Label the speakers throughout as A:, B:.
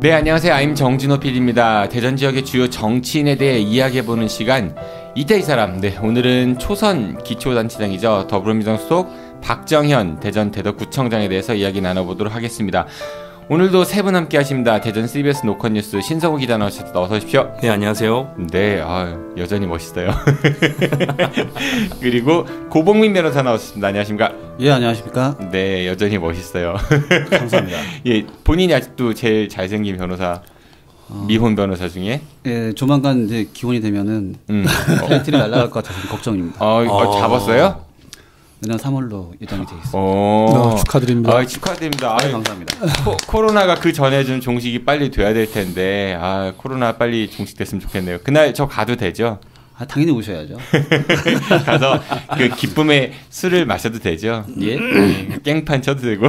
A: 네, 안녕하세요. I'm 정진호 PD입니다. 대전 지역의 주요 정치인에 대해 이야기해보는 시간 이때 이 사람. 네, 오늘은 초선 기초단체장이죠. 더불어민주당 소속 박정현 대전 대덕구청장에 대해서 이야기 나눠보도록 하겠습니다. 오늘도 세 분 함께 하십니다. 대전 CBS 노컷뉴스 신성우 기자 나오셨습니다. 어서 오십시오.
B: 네, 안녕하세요.
A: 네, 여전히 멋있어요. 그리고 고봉민 변호사 나오셨습니다. 안녕하십니까?
C: 예, 안녕하십니까?
A: 네, 여전히 멋있어요.
C: 감사합니다.
A: 예, 본인이 아직도 제일 잘생긴 변호사, 미혼 변호사 중에?
C: 예, 조만간 이제 기혼이 되면은 타이틀이 날아갈 것 같아서 걱정입니다.
A: 잡았어요?
C: 내년 3월로 예정이 되어 있습니다.
D: 축하드립니다.
A: 축하드립니다.
C: 감사합니다.
A: 코로나가 그 전에 좀 종식이 빨리 돼야 될 텐데, 코로나 빨리 종식됐으면 좋겠네요. 그날 저 가도 되죠?
C: 당연히 오셔야죠.
A: 가서 그 기쁨의 술을 마셔도 되죠?
C: 예.
A: 깽판 쳐도 되고.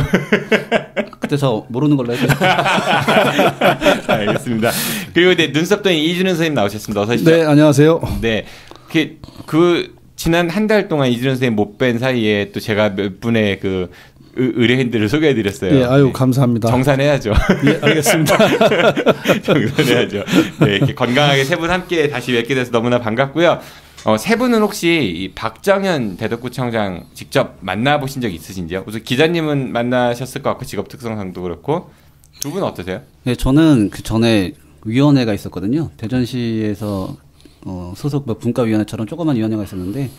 C: 그때 저 모르는 걸로 해주세요.
A: 알겠습니다. 그리고 네, 눈썹 덩이 이준우 선생님 나오셨습니다. 어서 오십시오.
D: 네, 안녕하세요.
A: 네. 지난 한 달 동안 이준우 선생님 못 뵌 사이에 또 제가 몇 분의 그 의뢰인들을 소개해드렸어요.
D: 예, 아유,
A: 네.
D: 감사합니다.
A: 정산해야죠.
D: 예, 알겠습니다.
A: 정산해야죠. 네, 이렇게 건강하게 세 분 함께 다시 뵙게 돼서 너무나 반갑고요. 세 분은 혹시 이 박정현 대덕구청장 직접 만나보신 적 있으신지요? 우선 기자님은 만나셨을 것 같고 직업 특성상도 그렇고 두 분 어떠세요?
C: 네, 저는 그 전에 위원회가 있었거든요. 대전시에서 소속 분과위원회처럼 조그만 위원회가 있었는데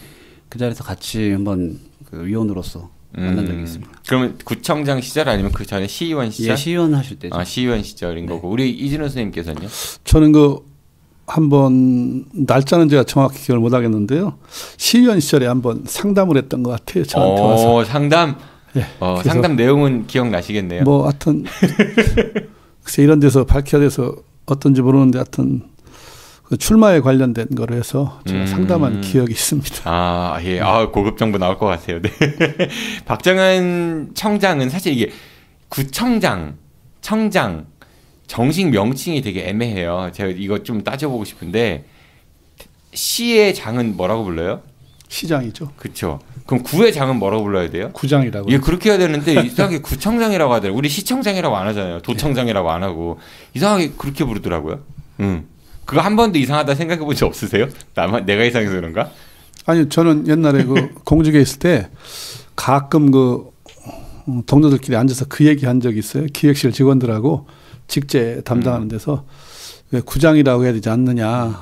C: 그 자리에서 같이 한번 그 위원으로서 만난 적이 있습니다.
A: 그러면 구청장 시절 아니면 그 전에 시의원 시절?
C: 예, 시의원 하실 때죠.
A: 시의원 시절인 거고 우리 이진우 선생님께서는요?
D: 저는 한번 날짜는 제가 정확히 기억을 못 하겠는데요. 시의원 시절에 한번 상담을 했던 것 같아요. 저한테 와서.
A: 상담?
D: 예,
A: 상담 내용은 기억나시겠네요?
D: 하여튼 글쎄 이런 데서 밝혀야 돼서 어떤지 모르는데 하여튼 그 출마에 관련된 거로 해서 제가 상담한 기억이 있습니다.
A: 예. 고급 정보 나올 것 같아요. 네. 박정현 청장은 사실 이게 구청장, 청장, 정식 명칭이 되게 애매해요. 제가 이거 좀 따져보고 싶은데 시의 장은 뭐라고 불러요?
D: 시장이죠.
A: 그렇죠. 그럼 구의 장은 뭐라고 불러야 돼요?
D: 구장이라고.
A: 예, 그렇게 해야 되는데 이상하게 구청장이라고 하더라고요. 우리 시청장이라고 안 하잖아요. 도청장이라고 안 하고 이상하게 그렇게 부르더라고요. 그거 한 번도 이상하다 생각해 본 적 없으세요? 내가 이상해서 그런가?
D: 아니, 저는 옛날에 공직에 있을 때 가끔 동료들끼리 앉아서 그 얘기 한 적이 있어요. 기획실 직원들하고 직제 담당하는 데서 왜 구장이라고 해야 되지 않느냐.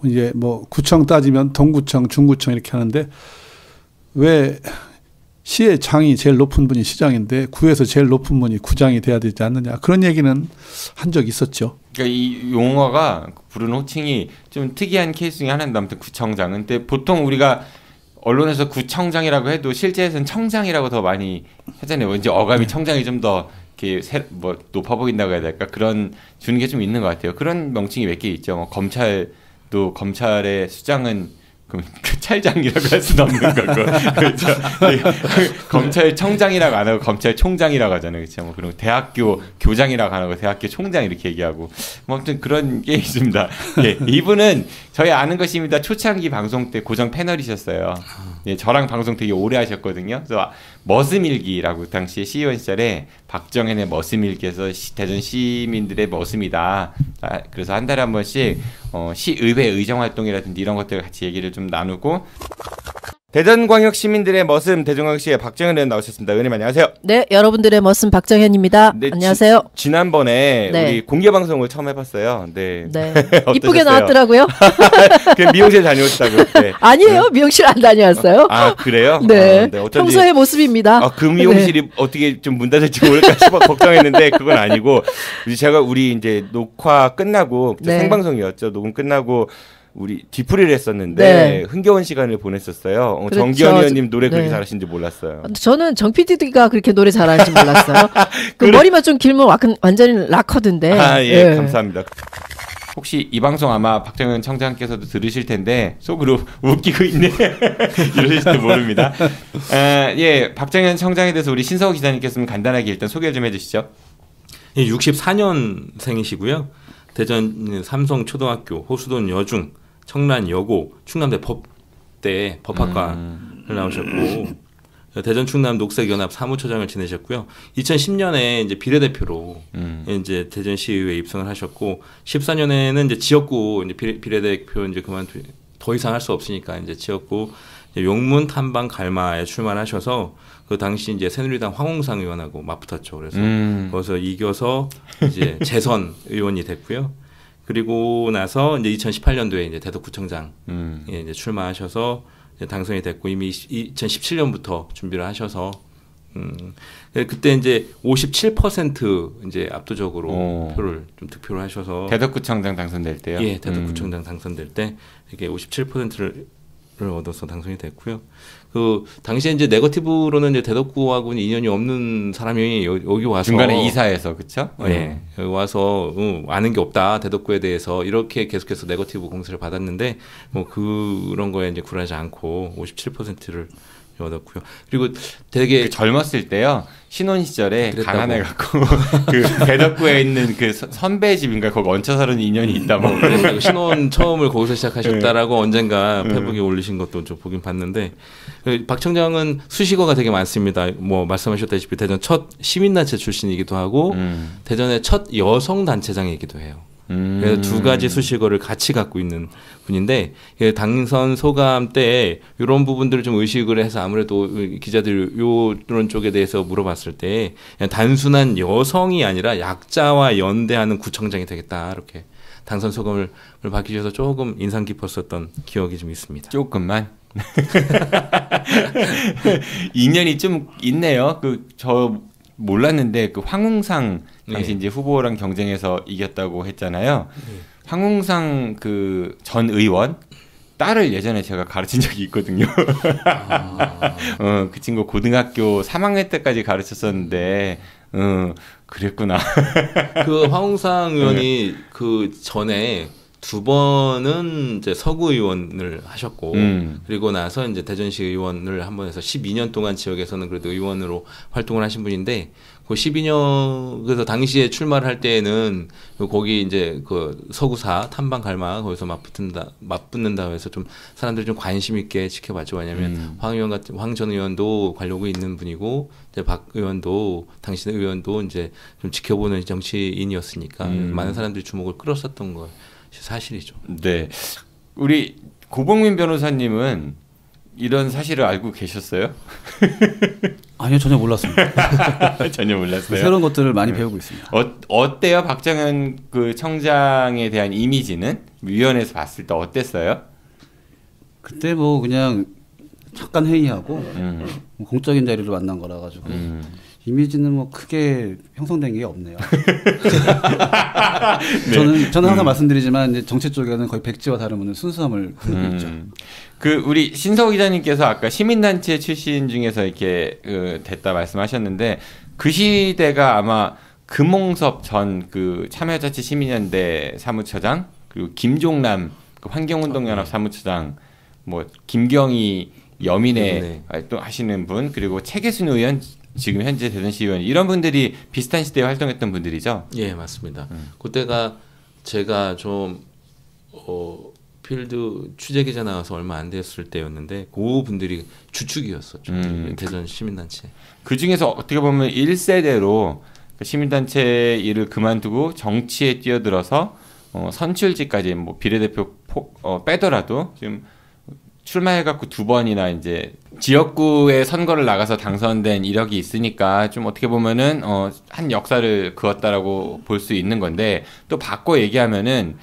D: 이제 구청 따지면 동구청, 중구청 이렇게 하는데 왜 시의 장이 제일 높은 분이 시장인데 구에서 제일 높은 분이 구장이 돼야 되지 않느냐. 그런 얘기는 한 적이 있었죠.
A: 그러니까 이 용어가 부르는 호칭이 좀 특이한 케이스 중에 하나인데 아무튼 구청장은. 근데 보통 우리가 언론에서 구청장이라고 해도 실제에서는 청장이라고 더 많이 하잖아요. 왠지 어감이 청장이 좀 더 이렇게 높아 보인다고 해야 될까? 그런 주는 게 좀 있는 것 같아요. 그런 명칭이 몇 개 있죠. 검찰도 검찰의 수장은 그럼 찰장이라고 할 수는 없는 거고, 그렇죠. 검찰청장이라고 안 하고 검찰총장이라고 하잖아요, 그렇죠. 그리고 대학교 교장이라고 안 하고 대학교 총장 이렇게 얘기하고, 아무튼 그런 게 있습니다. 예, 이분은 저희 아는 것입니다. 초창기 방송 때 고정 패널이셨어요. 예, 저랑 방송 되게 오래 하셨거든요. 그래서 머슴일기라고 당시에 시의원 시절에 박정현의 머슴일기에서 대전 시민들의 머슴이다. 그래서 한 달에 한 번씩 시의회 의정활동이라든지 이런 것들 같이 얘기를 좀 나누고. 대전광역 시민들의 머슴 대전광역시의 박정현 의원 나오셨습니다. 의원님 안녕하세요.
E: 네, 여러분들의 머슴 박정현입니다. 네, 안녕하세요.
A: 지난번에 우리 공개 방송을 처음 해봤어요. 네.
E: 이쁘게 나왔더라고요.
A: 그 미용실 다녀오셨다고. 네.
E: 아니에요, 미용실 안 다녀왔어요.
A: 그래요?
E: 네. 평소의 모습입니다.
A: 그 미용실이 어떻게 좀 문 닫을지 모를까 싶어 걱정했는데 그건 아니고 우리 이제 녹화 끝나고 생방송이었죠. 녹음 끝나고. 우리 뒤풀이를 했었는데 흥겨운 시간을 보냈었어요. 그렇죠. 정기현 의원님 노래 그렇게 잘하시는지 몰랐어요. 저는
E: 정 PD가 그렇게 노래 잘하는지 몰랐어요. 머리만 좀 길면 완전히 락커던데.
A: 예, 감사합니다. 혹시 이 방송 아마 박정현 청장께서도 들으실 텐데 속으로 웃기고 있네 이러실지도 모릅니다. 예, 박정현 청장에 대해서 우리 신성우 기자님께서는 간단하게 일단 소개를 좀 해주시죠.
B: 예, 64년생이시고요. 대전 삼성초등학교, 호수돈 여중, 청란 여고, 충남대 법대 법학과를 나오셨고 대전 충남 녹색연합 사무처장을 지내셨고요. 2010년에 이제 비례대표로 이제 대전시의회에 입성을 하셨고 14년에는 이제 지역구 이제 비례대표 이제 그만두 더 이상 할 수 없으니까 이제 지역구 용문 탐방 갈마에 출마하셔서 그 당시 이제 새누리당 황홍상 의원하고 맞붙었죠. 그래서 거기서 이겨서 이제 재선 의원이 됐고요. 그리고 나서 이제 2018년도에 이제 대덕구청장 이제 출마하셔서 이제 당선이 됐고 이미 2017년부터 준비를 하셔서 그때 이제 57% 이제 압도적으로 표를 좀 득표를 하셔서
A: 대덕구청장 당선될 때요.
B: 예, 대덕구청장 당선될 때 이게 57%를 얻어서 당선이 됐고요. 그 당시에 이제 네거티브로는 이제 대덕구하고는 인연이 없는 사람이 여기 와서
A: 중간에 이사해서 그렇죠?
B: 예, 여기 와서 아는 게 없다 대덕구에 대해서 이렇게 계속해서 네거티브 공세를 받았는데 뭐 그런 거에 이제 굴하지 않고 57%를 얻었고요. 그리고 되게
A: 그 젊었을 때요. 신혼 시절에
B: 그랬다고.
A: 가난해갖고 그 대덕구에 있는 그 선배 집인가 거기 얹혀 사는 인연이 있다 뭐.
B: 그래서 신혼 처음을 거기서 시작하셨다라고 언젠가 페북에 올리신 것도 좀 보긴 봤는데 박 청장은 수식어가 되게 많습니다. 뭐 말씀하셨다시피 대전 첫 시민단체 출신이기도 하고 대전의 첫 여성단체장이기도 해요. 그래서 두 가지 수식어를 같이 갖고 있는 분인데 당선 소감 때 이런 부분들을 좀 의식을 해서 아무래도 기자들 이런 쪽에 대해서 물어봤을 때 그냥 단순한 여성이 아니라 약자와 연대하는 구청장이 되겠다 이렇게 당선 소감을 밝히셔서 조금 인상 깊었었던 기억이 좀 있습니다.
A: 조금만. 인연이 좀 있네요. 그 저 몰랐는데 그 황웅상 당시 이제 후보랑 경쟁해서 이겼다고 했잖아요. 황웅상 그 전 의원 딸을 예전에 제가 가르친 적이 있거든요. 그 친구 고등학교 3학년 때까지 가르쳤었는데, 그랬구나.
B: 그 황웅상 의원이 그 전에 두 번은 이제 서구 의원을 하셨고 그리고 나서 이제 대전시 의원을 한 번 해서 12년 동안 지역에서는 그래도 의원으로 활동을 하신 분인데 그 12년 그래서 당시에 출마를 할 때에는 거기 이제 그 서구사 탐방 갈마 거기서 맞붙는다 해서 좀 사람들이 좀 관심 있게 지켜봤죠. 왜냐하면 황 전 의원도 관록이 있는 분이고 이제 박 의원도 당신 의원도 이제 좀 지켜보는 정치인이었으니까 많은 사람들이 주목을 끌었었던 거. 사실이죠.
A: 네, 우리 고봉민 변호사님은 이런 사실을 알고 계셨어요?
C: 아니요, 전혀 몰랐습니다.
A: 전혀 몰랐어요.
C: 새로운 것들을 많이 배우고 있습니다.
A: 어때요, 박정현 그 청장에 대한 이미지는 위원회에서 봤을 때 어땠어요?
C: 그때 뭐 그냥 잠깐 회의하고 뭐 공적인 자리로 만난 거라 가지고 이미지는 뭐 크게 형성된 게 없네요. 네. 저는 항상 말씀드리지만 이제 정치 쪽에는 거의 백지와 다름없는 순수함을 흐르고 있죠.
A: 그 우리 신서우 기자님께서 아까 시민단체 출신 중에서 이렇게 됐다 말씀하셨는데 그 시대가 아마 금홍섭 전 그 참여자치 시민연대 사무처장 그리고 김종남 그 환경운동연합 사무처장 뭐 김경희 여민회 활동하시는 분 그리고 최계순 의원 지금 현재 대전시 의원 이런 분들이 비슷한 시대에 활동했던 분들이죠.
B: 예, 맞습니다. 그때가 제가 좀 필드 취재 기자 나와서 얼마 안 됐을 때였는데 그 분들이 주축이었었죠. 대전 시민단체.
A: 그 중에서 어떻게 보면 1세대로 시민단체 일을 그만두고 정치에 뛰어들어서 선출직까지 뭐 비례대표 빼더라도 지금 출마해갖고 2번이나 이제 지역구에 선거를 나가서 당선된 이력이 있으니까 좀 어떻게 보면은 한 역사를 그었다라고 볼 수 있는 건데 또 바꿔 얘기하면은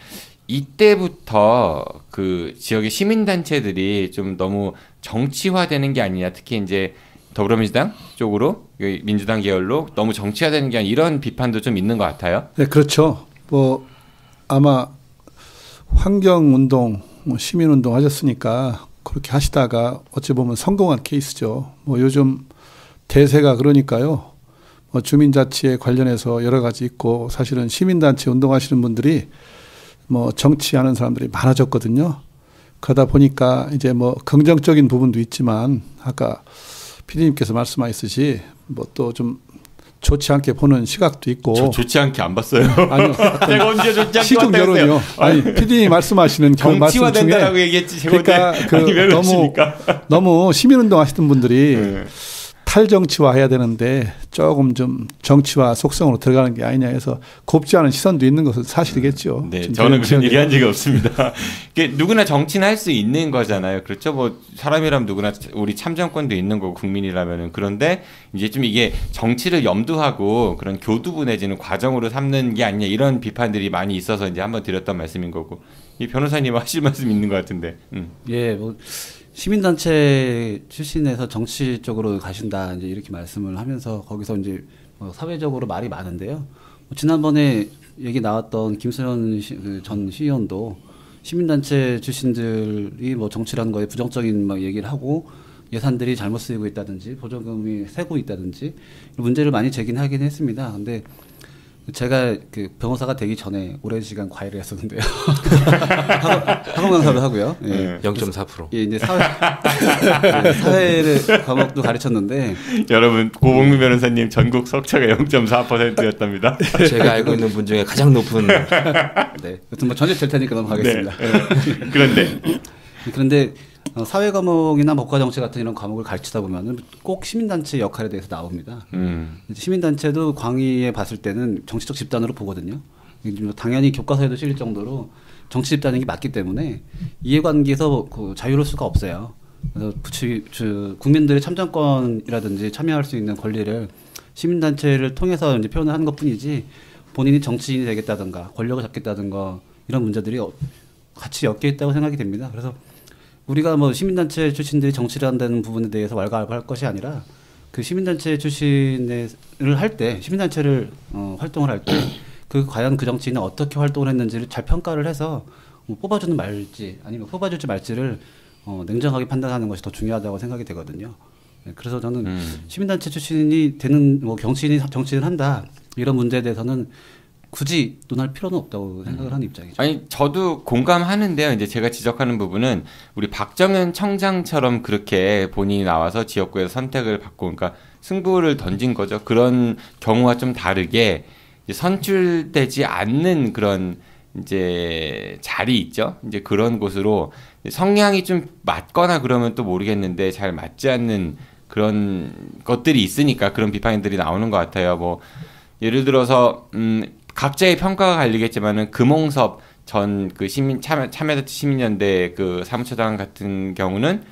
A: 이때부터 그 지역의 시민단체들이 좀 너무 정치화되는 게 아니냐 특히 이제 더불어민주당 쪽으로 민주당 계열로 너무 정치화되는 게 아니냐 이런 비판도 좀 있는 것 같아요.
D: 네, 그렇죠. 뭐 아마 환경운동, 시민운동 하셨으니까 그렇게 하시다가 어찌 보면 성공한 케이스죠. 뭐 요즘 대세가 그러니까요. 뭐 주민자치에 관련해서 여러 가지 있고 사실은 시민단체 운동하시는 분들이 뭐 정치하는 사람들이 많아졌거든요. 그러다 보니까 이제 뭐 긍정적인 부분도 있지만 아까 PD님께서 말씀하셨듯이 뭐 또 좀 좋지 않게 보는 시각도 있고.
A: 저 좋지 않게 안 봤어요.
D: 아니요.
A: 제가 언제 좋지 않게
D: 시중 여론이요. 아니 PD님이 말씀하시는 그 말씀 중에
A: 정치화된다라고 얘기했지. 제가
D: 그러니까
A: 너무
D: 너무 시민운동 하시던 분들이 탈정치화 해야 되는데 조금 좀 정치화 속성으로 들어가는 게 아니냐 해서 곱지 않은 시선도 있는 것은 사실이겠죠.
A: 네, 저는 그런 얘기한 적이 없습니다. 누구나 정치는 할 수 있는 거잖아요. 그렇죠? 뭐 사람이라면 누구나 우리 참정권도 있는 거고 국민이라면은. 그런데 이제 좀 이게 정치를 염두하고 그런 교두부 내지는 과정으로 삼는 게 아니냐 이런 비판들이 많이 있어서 이제 한번 드렸던 말씀인 거고. 이 변호사님 하실 말씀 있는 것 같은데.
C: 예, 뭐 시민단체 출신에서 정치 쪽으로 가신다 이제 이렇게 말씀을 하면서 거기서 이제 뭐 사회적으로 말이 많은데요. 뭐 지난번에 얘기 나왔던 김수현 전 시의원도 시민단체 출신들이 뭐 정치라는 거에 부정적인 막 얘기를 하고 예산들이 잘못 쓰이고 있다든지 보조금이 새고 있다든지 문제를 많이 제기하긴 했습니다. 근데 제가 그 변호사가 되기 전에 오랜 시간 과외를 했었는데요. 학원 강사도 하고요. 예.
B: 0.4%.
C: 예, 이제 사회를 과목도 가르쳤는데
A: 여러분 고봉민 변호사님 전국 석차가 0.4%였답니다.
B: 제가 알고 있는 분 중에 가장 높은.
C: 네. 여튼 뭐 전혀 될 테니까 넘어가겠습니다.
A: 네.
C: 그런데 사회 과목이나 법과 정치 같은 이런 과목을 가르치다 보면은 꼭 시민단체 역할에 대해서 나옵니다. 시민단체도 광의에 봤을 때는 정치적 집단으로 보거든요. 당연히 교과서에도 실릴 정도로 정치 집단인 게 맞기 때문에 이해관계에서 자유로울 수가 없어요. 그래서 국민들의 참정권이라든지 참여할 수 있는 권리를 시민단체를 통해서 이제 표현을 하는 것뿐이지 본인이 정치인이 되겠다든가 권력을 잡겠다든가 이런 문제들이 같이 엮여 있다고 생각이 됩니다. 그래서 우리가 뭐 시민단체 출신들이 정치를 한다는 부분에 대해서 왈가왈부할 것이 아니라 그 시민단체 출신을 할 때 시민단체를 활동을 할 때 그 과연 그 정치인이 어떻게 활동을 했는지를 잘 평가를 해서 뽑아주는 말지 아니면 뽑아줄지 말지를 냉정하게 판단하는 것이 더 중요하다고 생각이 되거든요. 네, 그래서 저는 시민단체 출신이 되는 뭐 정치인을 한다 이런 문제에 대해서는 굳이 논할 필요는 없다고 생각을 하는 입장이죠.
A: 아니 저도 공감하는데요. 이제 제가 지적하는 부분은 우리 박정현 청장처럼 그렇게 본인이 나와서 지역구에서 선택을 받고 그러니까 승부를 던진 거죠. 그런 경우와 좀 다르게 이제 선출되지 않는 그런 이제 자리 있죠. 이제 그런 곳으로 성향이 좀 맞거나 그러면 또 모르겠는데 잘 맞지 않는 그런 것들이 있으니까 그런 비판들이 나오는 것 같아요. 뭐 예를 들어서 각자의 평가가 갈리겠지만은 금홍섭 전 그 참여단체 시민연대 그 사무처장 같은 경우는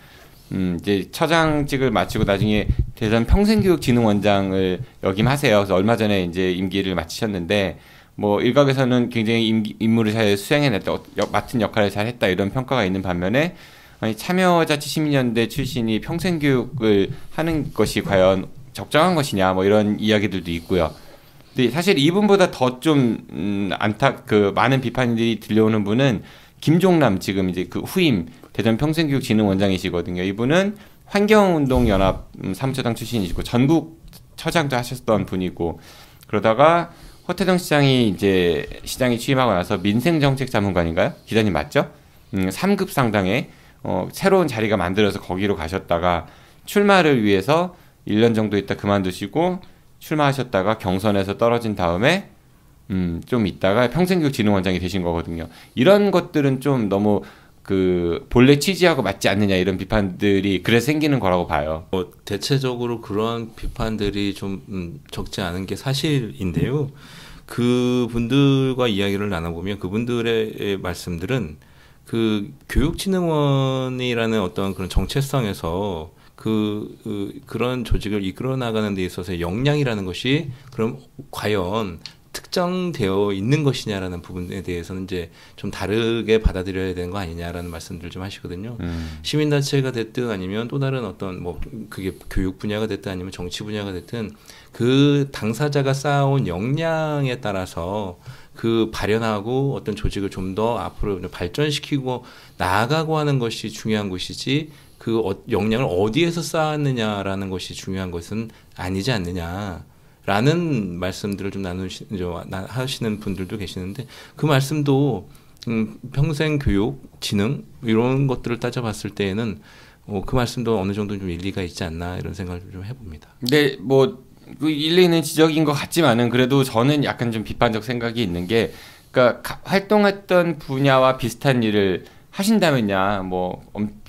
A: 이제 처장직을 마치고 나중에 대전 평생교육진흥원장을 역임하세요. 그래서 얼마 전에 이제 임기를 마치셨는데 뭐 일각에서는 굉장히 임무를 잘 수행해냈다, 맡은 역할을 잘했다 이런 평가가 있는 반면에 아니 참여자치 시민연대 출신이 평생교육을 하는 것이 과연 적정한 것이냐 뭐 이런 이야기들도 있고요. 근데 사실 이분보다 더 좀 많은 비판들이 들려오는 분은 김종남 지금 이제 그 후임 대전 평생교육진흥원장이시거든요. 이분은 환경운동연합 사무처장 출신이시고 전국 처장도 하셨던 분이고 그러다가 허태정 시장이 이제 시장에 취임하고 나서 민생정책 자문관인가요? 기자님 맞죠? 3급 상당의 새로운 자리가 만들어서 거기로 가셨다가 출마를 위해서 1년 정도 있다 그만두시고 출마하셨다가 경선에서 떨어진 다음에 좀 있다가 평생교육진흥원장이 되신 거거든요. 이런 것들은 좀 너무 그 본래 취지하고 맞지 않느냐 이런 비판들이 그래서 생기는 거라고 봐요.
B: 대체적으로 그런 비판들이 좀 적지 않은 게 사실인데요. 그분들과 이야기를 나눠보면 그분들의 말씀들은 그 교육진흥원이라는 어떤 그런 정체성에서 그런 조직을 이끌어 나가는 데 있어서의 역량이라는 것이 그럼 과연 특정되어 있는 것이냐라는 부분에 대해서는 이제 좀 다르게 받아들여야 되는 거 아니냐라는 말씀들을 좀 하시거든요. 시민단체가 됐든 아니면 또 다른 어떤 뭐 그게 교육 분야가 됐든 아니면 정치 분야가 됐든 그 당사자가 쌓아온 역량에 따라서 그 발현하고 어떤 조직을 좀 더 앞으로 발전시키고 나아가고 하는 것이 중요한 것이지 그 역량을 어디에서 쌓았느냐라는 것이 중요한 것은 아니지 않느냐라는 말씀들을 좀 하시는 분들도 계시는데 그 말씀도 평생교육, 진흥 이런 것들을 따져봤을 때에는 그 말씀도 어느 정도 좀 일리가 있지 않나 이런 생각을 좀 해봅니다.
A: 네, 뭐 그 일리 있는 지적인 것 같지만은 그래도 저는 약간 좀 비판적 생각이 있는 게 그러니까 활동했던 분야와 비슷한 일을 하신다면야 뭐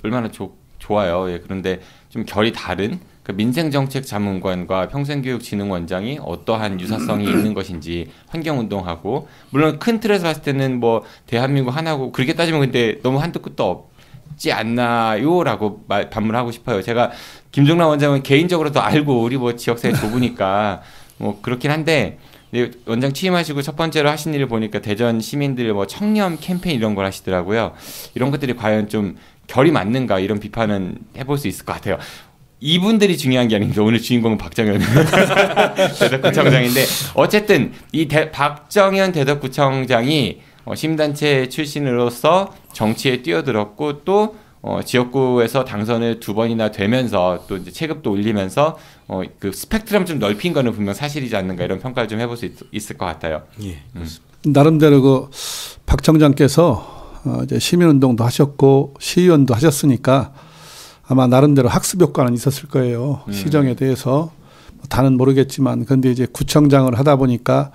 A: 얼마나 좋아요. 예, 그런데 좀 결이 다른 그 민생정책자문관과 평생교육진흥원장이 어떠한 유사성이 있는 것인지 환경운동하고 물론 큰 틀에서 봤을 때는 뭐 대한민국 하나고 그렇게 따지면 근데 너무 한도 끝도 없지 않나요라고 반문하고 싶어요. 제가 김종란 원장은 개인적으로도 알고 우리 뭐 지역사회 좁으니까 뭐 그렇긴 한데 원장 취임하시고 첫 번째로 하신 일을 보니까 대전 시민들 뭐 청렴 캠페인 이런 걸 하시더라고요. 이런 것들이 과연 좀 결이 맞는가 이런 비판은 해볼 수 있을 것 같아요. 이분들이 중요한 게 아닙니다. 오늘 주인공은 박정현 대덕구청장인데 어쨌든 이 박정현 대덕구청장이 시민단체 출신으로서 정치에 뛰어들었고 또 지역구에서 당선을 2번이나 되면서 또 이제 체급도 올리면서 그 스펙트럼 좀 넓힌 거는 분명 사실이지 않는가 이런 평가를 좀 해볼 수 있을 것 같아요.
B: 예.
D: 나름대로 그 박 청장께서 이제 시민운동도 하셨고 시의원도 하셨으니까 아마 나름대로 학습 효과는 있었을 거예요. 시정에 대해서 다는 모르겠지만 그런데 이제 구청장을 하다 보니까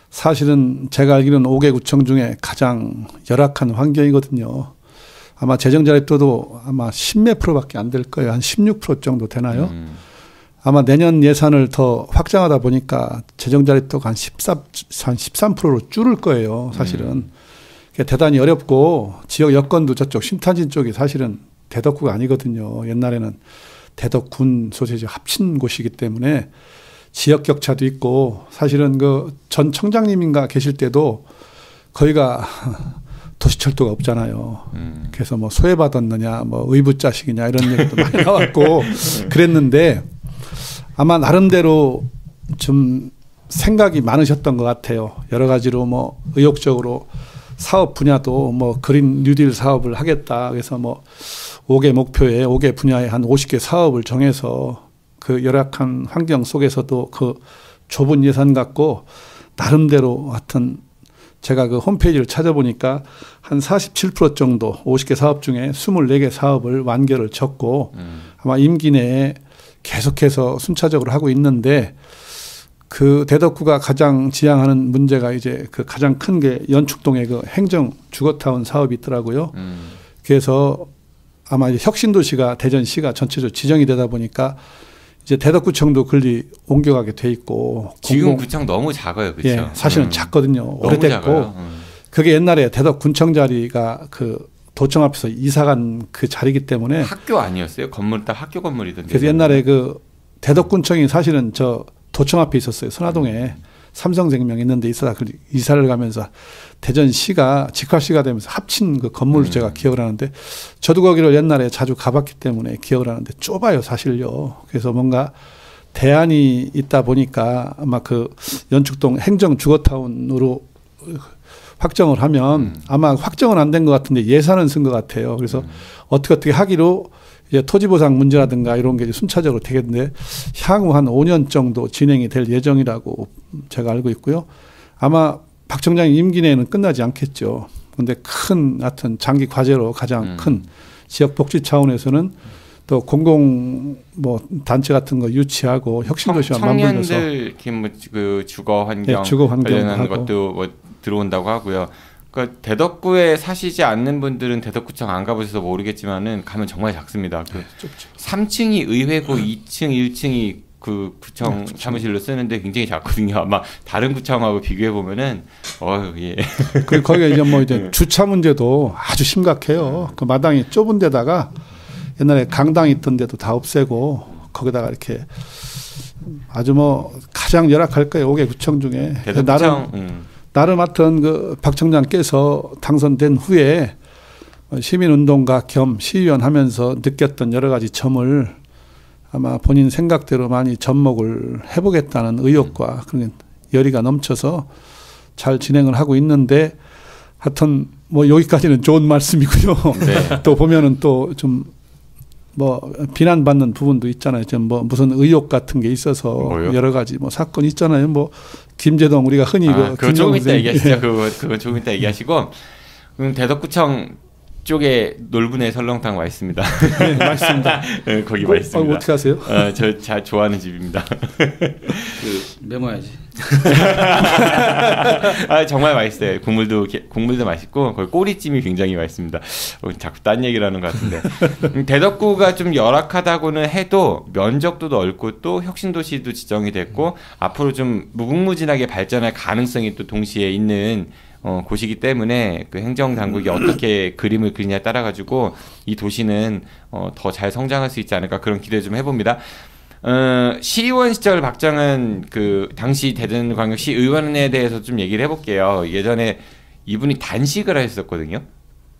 D: 사실은 제가 알기로는 5개 구청 중에 가장 열악한 환경이거든요. 아마 재정자립도도 아마 10몇 프로밖에 안 될 거예요. 한 16% 정도 되나요? 아마 내년 예산을 더 확장하다 보니까 재정자립도가 한 13%로 줄을 거예요. 사실은. 대단히 어렵고 지역 여건도 저쪽 신탄진 쪽이 사실은 대덕구가 아니거든요. 옛날에는 대덕군 소재지 합친 곳이기 때문에 지역 격차도 있고 사실은 그 전 청장님인가 계실 때도 거기가 도시철도가 없잖아요. 그래서 뭐 소외받았느냐, 뭐 의붓자식이냐 이런 얘기도 많이 나왔고 그랬는데 아마 나름대로 좀 생각이 많으셨던 것 같아요. 여러 가지로 뭐 의욕적으로 사업 분야도 뭐 그린 뉴딜 사업을 하겠다. 그래서 뭐 5개 목표에 5개 분야에 한 50개 사업을 정해서 그 열악한 환경 속에서도 그 좁은 예산 갖고 나름대로 하여튼 제가 그 홈페이지를 찾아보니까 한 47% 정도 50개 사업 중에 24개 사업을 완결을 졌고 아마 임기 내에 계속해서 순차적으로 하고 있는데 그 대덕구가 가장 지향하는 문제가 이제 그 가장 큰 게 연축동의 그 행정 주거타운 사업이 있더라고요. 그래서 아마 이제 혁신도시가 대전시가 전체적으로 지정이 되다 보니까 이제 대덕구청도 글리 옮겨가게 돼 있고
A: 지금 구청 너무 작아요, 그렇죠?
D: 예, 사실은 작거든요. 오래됐고 그게 옛날에 대덕군청 자리가 그 도청 앞에서 이사간 그 자리이기 때문에
A: 학교 아니었어요? 건물 딱 학교 건물이던데.
D: 그래서 옛날에 그 대덕군청이 사실은 저 도청 앞에 있었어요. 선화동에 삼성생명 있는데 있어서 이사를 가면서 대전시가 직화시가 되면서 합친 그 건물을 제가 기억을 하는데 저도 거기를 옛날에 자주 가봤기 때문에 기억을 하는데 좁아요 사실요. 그래서 뭔가 대안이 있다 보니까 아마 그 연축동 행정주거타운으로 확정을 하면 아마 확정은 안 된 것 같은데 예산은 쓴 것 같아요. 그래서 어떻게 하기로 이제 토지보상 문제라든가 이런 게 순차적으로 되겠는데 향후 한 5년 정도 진행이 될 예정이라고 제가 알고 있고요. 아마 박 청장의 임기 내에는 끝나지 않겠죠. 그런데 큰 하여튼 장기 과제로 가장 큰 지역 복지 차원에서는 또 공공 뭐 단체 같은 거 유치하고 혁신도시와 맞물려서
A: 청년들 그 주거 환경,
D: 네, 주거 환경
A: 관련한 것도 뭐 들어온다고 하고요. 그러니까 대덕구에 사시지 않는 분들은 대덕구청 안 가보셔서 모르겠지만은 가면 정말 작습니다. 그 3층이 의회고 2층, 1층이 그 구청 사무실로 쓰는데 굉장히 작거든요. 아마 다른 구청하고 비교해 보면은 예.
D: 그 거기가 이제 뭐 이제 주차 문제도 아주 심각해요. 그 마당이 좁은 데다가 옛날에 강당 있던 데도 다 없애고 거기다가 이렇게 아주 뭐 가장 열악할 거예요. 5개 구청 중에. 나름 하여튼 그 박 청장께서 당선된 후에 시민운동가 겸 시의원 하면서 느꼈던 여러 가지 점을 아마 본인 생각대로 많이 접목을 해보겠다는 의욕과 그런 열의가 넘쳐서 잘 진행을 하고 있는데 하여튼 뭐 여기까지는 좋은 말씀이고요. 네. 또 보면은 또 좀 뭐 비난받는 부분도 있잖아요. 좀 뭐 무슨 의혹 같은 게 있어서 뭐요? 여러 가지 뭐 사건 있잖아요. 뭐 김재동 우리가 흔히
A: 그거 조금 이따 얘기하시죠. 그거 조금 이따 얘기하시고 대덕구청 쪽에 놀부네 설렁탕 와 있습니다.
D: 네, 맛있습니다.
A: 네, 거기 맛있습니다.
D: 어떻게 하세요?
A: 저 잘 좋아하는 집입니다.
C: 그 메모야지.
A: 아, 정말 맛있어요. 국물도 맛있고 거기 꼬리찜이 굉장히 맛있습니다. 자꾸 딴 얘기를 하는 것 같은데 대덕구가 좀 열악하다고는 해도 면적도 넓고 또 혁신도시도 지정이 됐고 앞으로 좀 무궁무진하게 발전할 가능성이 또 동시에 있는 곳이기 때문에 그 행정당국이 어떻게 그림을 그리냐에 따라 가지고 이 도시는 더 잘 성장할 수 있지 않을까 그런 기대 좀 해봅니다. 시의원 시절 박정은 그 당시 대전광역시 의원에 대해서 좀 얘기를 해볼게요. 예전에 이분이 단식을 하셨었거든요.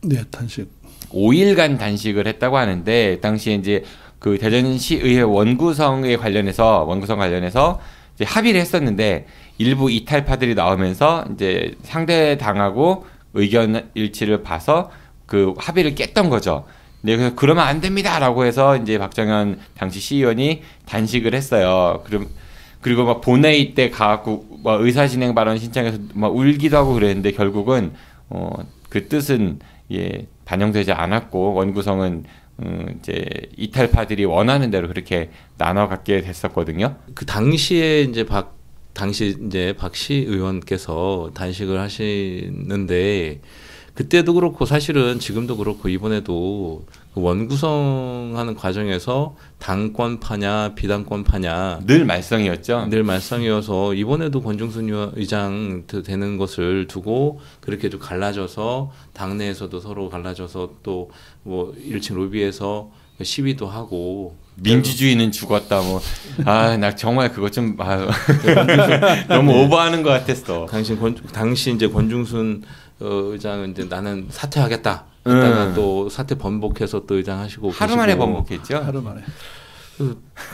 D: 네, 단식.
A: 5일간 단식을 했다고 하는데 당시에 이제 그 대전시의회 원구성 관련해서 이제 합의를 했었는데 일부 이탈파들이 나오면서 이제 상대당하고 의견 일치를 봐서 그 합의를 깼던 거죠. 네, 그래서 그러면 안 됩니다라고 해서 이제 박정현 당시 시의원이 단식을 했어요. 그리고 막 본회의 때 가갖고 막 의사진행 발언 신청해서 막 울기도 하고 그랬는데 결국은 그 뜻은 반영되지 않았고 원구성은 이제 이탈파들이 원하는 대로 그렇게 나눠 갖게 됐었거든요.
B: 그 당시에 이제 당시 이제 박 시의원께서 단식을 하시는데 그때도 그렇고 사실은 지금도 그렇고 이번에도 그 원구성하는 과정에서 당권파냐 비당권파냐
A: 늘 말썽이었죠.
B: 늘 말썽이어서 이번에도 권중순 의장 되는 것을 두고 그렇게 좀 갈라져서 당내에서도 서로 갈라져서 또 뭐 1층 로비에서 시위도 하고
A: 민주주의는 죽었다 뭐 나 정말 그거 좀 너무 오버하는 것 같았어.
B: 당시 이제 권중순 의장은 이제 나는 사퇴하겠다. 했다가 또 사퇴 번복해서 또 의장하시고
A: 하루 만에 번복했죠.
D: 하루 만에.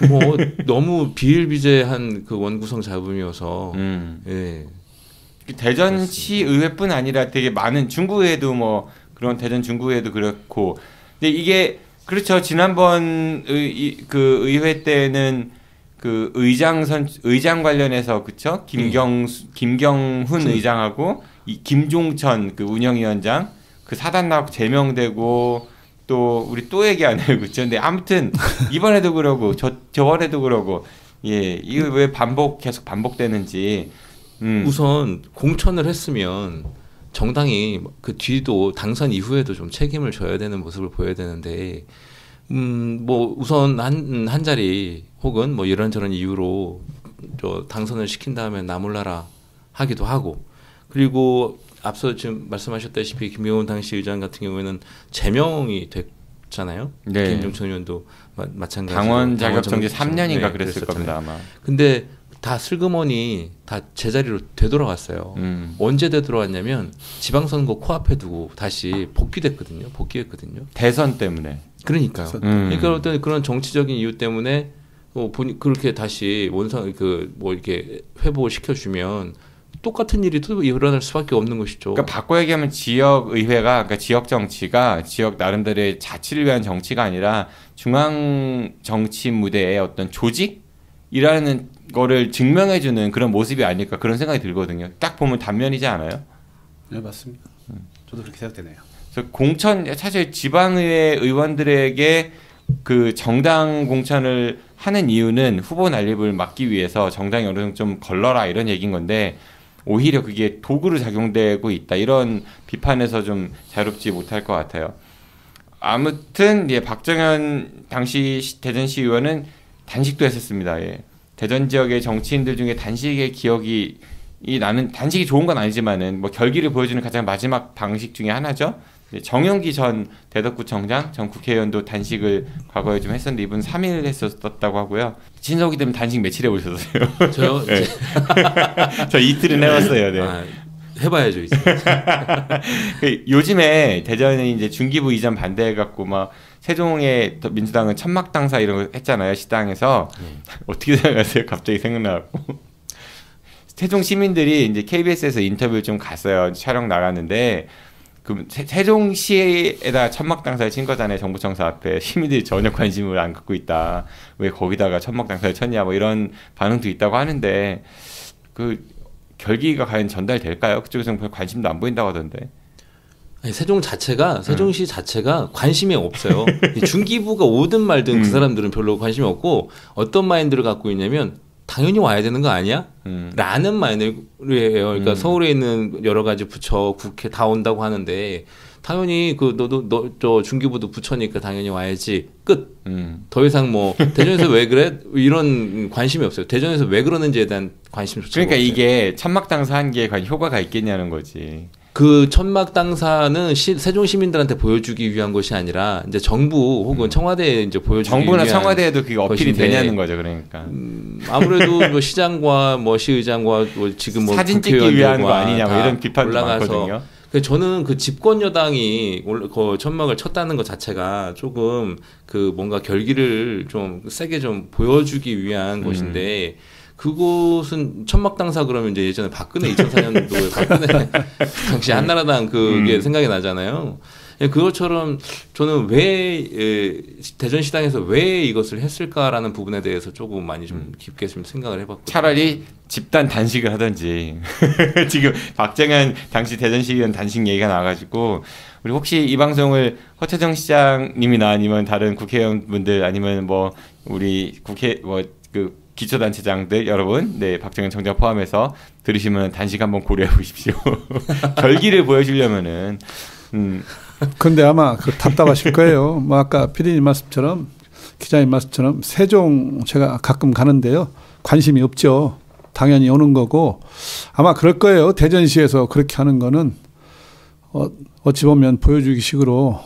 B: 뭐 너무 비일비재한 그 원구성 잡음이어서 예.
A: 대전시 의회뿐 아니라 되게 많은 중구의회도 뭐 그런 대전 중구의회도 그렇고 근데 이게 그렇죠. 지난번 그 의회 때는 그 의장 관련해서 그쵸? 김경훈 의장하고 김종천 그 운영위원장 그 사단 나고 제명되고 또 우리 또 얘기 안 해요, 그렇죠? 근데 아무튼 이번에도 그러고 저번에도 그러고 이거 왜 계속 반복되는지
B: 우선 공천을 했으면 정당이 그 뒤도 당선 이후에도 좀 책임을 져야 되는 모습을 보여야 되는데 뭐 우선 한 자리 혹은 뭐 이런저런 이유로 저 당선을 시킨 다음에 나 몰라라 하기도 하고 그리고 앞서 지금 말씀하셨다시피 김용훈 당시 의장 같은 경우에는 제명이 됐잖아요.
A: 네.
B: 김종천 의원도 마찬가지로
A: 당원 자격정지 3년인가 그랬을 겁니다 아마.
B: 근데 다 슬그머니 다 제자리로 되돌아갔어요. 언제 되돌아왔냐면 지방선거 코앞에 두고 다시 복귀했거든요.
A: 대선 때문에.
B: 그러니까요. 그러니까 어떤 그런 정치적인 이유 때문에 그렇게 다시 뭐 이렇게 회복을 시켜주면 똑같은 일이 또 일어날 수밖에 없는 것이죠.
A: 그러니까 바꿔 얘기하면 지역 의회가 그러니까 지역 정치가 지역 나름대로의 자치를 위한 정치가 아니라 중앙 정치 무대의 어떤 조직이라는 거를 증명해주는 그런 모습이 아닐까 그런 생각이 들거든요. 딱 보면 단면이지 않아요?
C: 네, 맞습니다. 저도 그렇게 생각되네요.
A: 그래서 공천 사실 지방의회 의원들에게 그 정당 공천을 하는 이유는 후보 난립을 막기 위해서 정당이 어느 정도 좀 걸러라 이런 얘기인 건데 오히려 그게 도구로 작용되고 있다 이런 비판에서 좀 자유롭지 못할 것 같아요. 아무튼 박정현 당시 대전시 의원은 단식도 했었습니다. 대전 지역의 정치인들 중에 단식의 기억이 나는 단식이 좋은 건 아니지만은 뭐 결기를 보여주는 가장 마지막 방식 중에 하나죠. 정영기 전 대덕구청장 전 국회의원도 단식을 과거에 좀 했었는데 이분 3일 했었다고 하고요. 친석이 되면 단식 며칠 해보셨어요?
B: 저요?
A: 네. 저 이틀은 해봤어요. 네.
B: 해봐야죠 이제.
A: 요즘에 대전에 이제 중기부 이전 반대해갖고 막 세종의 민주당은 천막당사 이런 거 했잖아요. 시당에서. 어떻게 생각하세요? 갑자기 생각나고. 세종 시민들이 이제 KBS에서 인터뷰를 좀 갔어요. 촬영 나갔는데 그 세종시에다 천막당사를 친 거잖아요. 정부청사 앞에. 시민들이 전혀 관심을 안 갖고 있다. 왜 거기다가 천막당사를 쳤냐 뭐 이런 반응도 있다고 하는데 그 결기가 과연 전달될까요? 그쪽에서는 별 관심도 안 보인다고 하던데.
B: 아니, 세종시 자체가 관심이 없어요. 중기부가 오든 말든 그 사람들은 별로 관심이 없고 어떤 마인드를 갖고 있냐면 당연히 와야 되는 거 아니야? 라는 말이에요. 그러니까 서울에 있는 여러 가지 부처, 국회 다 온다고 하는데 당연히 저 중기부도 부처니까 당연히 와야지. 끝. 더 이상 뭐 대전에서 왜 그래? 이런 관심이 없어요. 대전에서 왜 그러는지에 대한 관심조차
A: 그러니까
B: 없어요.
A: 이게 천막 당사 한 게 과연 효과가 있겠냐는 거지.
B: 그 천막 당사는 세종 시민들한테 보여주기 위한 것이 아니라 이제 정부 혹은 청와대에 이제 보여주기
A: 정부나
B: 위한
A: 청와대에도 그게 어필이
B: 것인데,
A: 되냐는 거죠. 그러니까
B: 아무래도 뭐 시장과 뭐 시의장과 뭐 지금 뭐
A: 사진 찍기 위한 거 아니냐 뭐
B: 다
A: 이런 비판도
B: 올라가서
A: 많거든요.
B: 저는 그 집권 여당이 그 천막을 쳤다는 것 자체가 조금 그 뭔가 결기를 좀 세게 좀 보여주기 위한 것인데. 그곳은 천막 당사 그러면 이제 예전에 박근혜 2004년도에 박근혜 당시 한나라당 그게 생각이 나잖아요. 그것처럼 저는 왜 대전시당에서 왜 이것을 했을까라는 부분에 대해서 조금 많이 좀 깊게 좀 생각을 해봤거든요.
A: 차라리 집단 단식을 하든지 지금 박정현 당시 대전시의원 단식 얘기가 나와가지고 우리 혹시 이 방송을 허태정 시장님이나 아니면 다른 국회의원분들 아니면 뭐 우리 국회 그 기초단체장들 여러분, 네 박정현 청장 포함해서 들으시면 단식 한번 고려해 보십시오. 결기를 보여주려면은.
D: 근데 아마 그 답답하실 거예요. 뭐 아까 피디님 말씀처럼 기자님 말씀처럼 세종 제가 가끔 가는데요. 관심이 없죠. 당연히 오는 거고 아마 그럴 거예요. 대전시에서 그렇게 하는 거는 어찌 보면 보여주기 식으로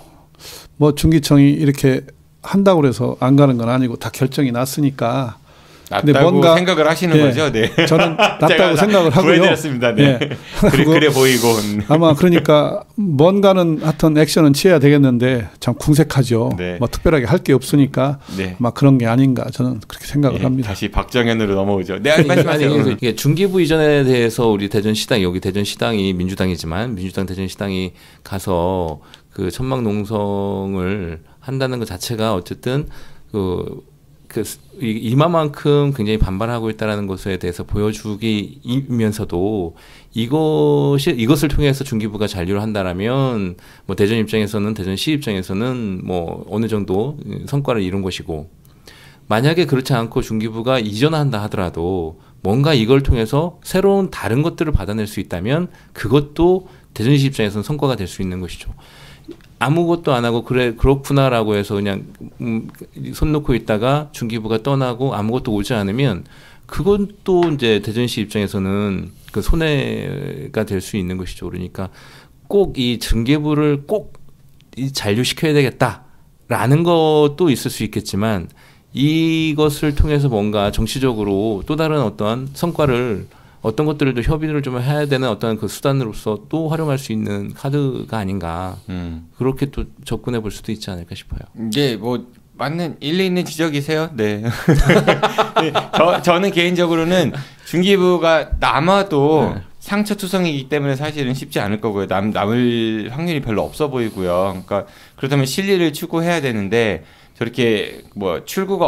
D: 뭐 중기청이 이렇게 한다고 그래서 안 가는 건 아니고 다 결정이 났으니까.
A: 낫다고 뭔가, 생각을 하시는
D: 네,
A: 거죠. 네.
D: 저는 낫다고 생각을 하고요.
A: 구해드렸습니다. 네.
D: 네.
A: 그래 보이고.
D: 아마 그러니까 뭔가는 하여튼 액션은 취해야 되겠는데 참 궁색하죠.
A: 네.
D: 뭐 특별하게 할 게 없으니까
A: 네.
D: 아마 그런 게 아닌가 저는 그렇게 생각을
A: 네,
D: 합니다.
A: 다시 박정현으로 넘어오죠. 네, 말씀하세요.
B: 이게 중기부 이전에 대해서 우리 대전시당 여기 대전시당이 민주당이지만 민주당 대전시당이 가서 그 천막 농성을 한다는 것 자체가 어쨌든 이마만큼 굉장히 반발하고 있다는 것에 대해서 보여주기면서도 이것을 통해서 중기부가 잔류를 한다라면 뭐 대전 입장에서는 대전시 입장에서는 뭐 어느 정도 성과를 이룬 것이고 만약에 그렇지 않고 중기부가 이전한다 하더라도 뭔가 이걸 통해서 새로운 다른 것들을 받아낼 수 있다면 그것도 대전시 입장에서는 성과가 될 수 있는 것이죠. 아무것도 안 하고 그렇구나라고 해서 그냥 손 놓고 있다가 중기부가 떠나고 아무것도 오지 않으면 그건 또 이제 대전시 입장에서는 그 손해가 될 수 있는 것이죠. 그러니까 꼭 이 중기부를 꼭 잔류시켜야 되겠다라는 것도 있을 수 있겠지만 이것을 통해서 뭔가 정치적으로 또 다른 어떠한 성과를 어떤 것들을 또 협의를 좀 해야 되는 어떤 그 수단으로서 또 활용할 수 있는 카드가 아닌가 그렇게 또 접근해 볼 수도 있지 않을까 싶어요.
A: 이게 뭐 맞는 일리 있는 지적이세요. 네. 네. 저는 개인적으로는 중기부가 남아도 네. 상처투성이기 때문에 사실은 쉽지 않을 거고요. 남을 확률이 별로 없어 보이고요. 그러니까 그렇다면 실리를 추구해야 되는데 저렇게 뭐 출구가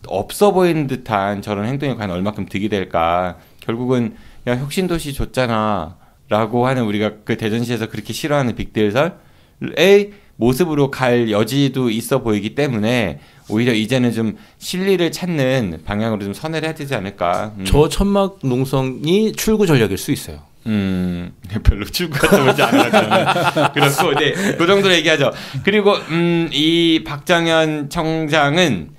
A: 없어 보이는 듯한 저런 행동이 과연 얼마큼 득이 될까. 결국은 야 혁신도시 줬잖아 라고 하는 우리가 그 대전시에서 그렇게 싫어하는 빅데이터의 모습으로 갈 여지도 있어 보이기 때문에 오히려 이제는 좀 실리를 찾는 방향으로 좀 선회를 해야 되지 않을까.
B: 저 천막 농성이 출구 전략일 수 있어요.
A: 별로 출구가 보지 않아요. 그렇고 네, 그 정도로 얘기하죠. 그리고 이 박정현 청장은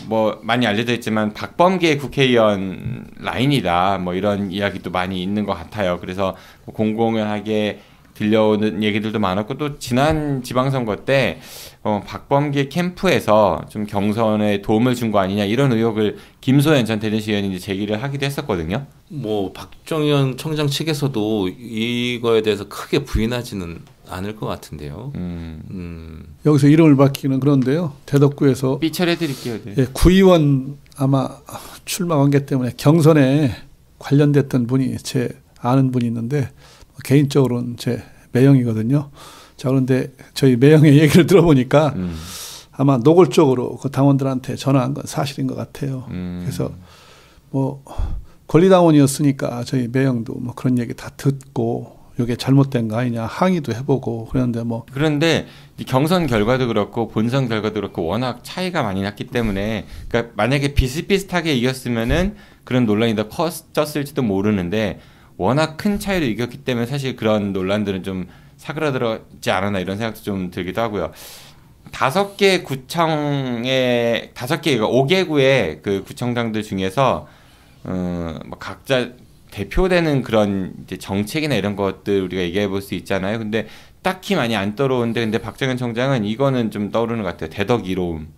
A: 뭐 많이 알려져 있지만 박범계 국회의원 라인이다 뭐 이런 이야기도 많이 있는 것 같아요. 그래서 공공연하게 들려오는 얘기들도 많았고 또 지난 지방선거 때 박범계 캠프에서 좀 경선에 도움을 준 거 아니냐 이런 의혹을 김소연 전 대전시 의원이 제기를 하기도 했었거든요.
B: 뭐 박정현 청장 측에서도 이거에 대해서 크게 부인하지는 않을 것 같은데요.
D: 여기서 이름을 밝히는 그런데요. 대덕구에서
A: 삐처리해드릴게요. 네.
D: 예, 구의원 아마 출마 관계 때문에 경선에 관련됐던 분이 제 아는 분이 있는데 개인적으로는 제 매형이거든요. 자 그런데 저희 매형의 얘기를 들어보니까 아마 노골적으로 그 당원들한테 전화한 건 사실인 것 같아요. 그래서 뭐 권리당원이었으니까 저희 매형도 뭐 그런 얘기 다 듣고 이게 잘못된 거 아니냐 항의도 해보고 그런데 뭐
A: 그런데 이 경선 결과도 그렇고 본선 결과도 그렇고 워낙 차이가 많이 났기 때문에 그러니까 만약에 비슷비슷하게 이겼으면은 그런 논란이 더 커졌을지도 모르는데 워낙 큰 차이로 이겼기 때문에 사실 그런 논란들은 좀 사그라들었지 않았나 이런 생각도 좀 들기도 하고요. 5개 구청의 5개구의 그 구청장들 중에서 뭐 각자 대표되는 그런 이제 정책이나 이런 것들 우리가 얘기해 볼 수 있잖아요. 근데 딱히 많이 안 떠오르는데 근데 박정현 청장은 이거는 좀 떠오르는 것 같아요. 대덕 이로움.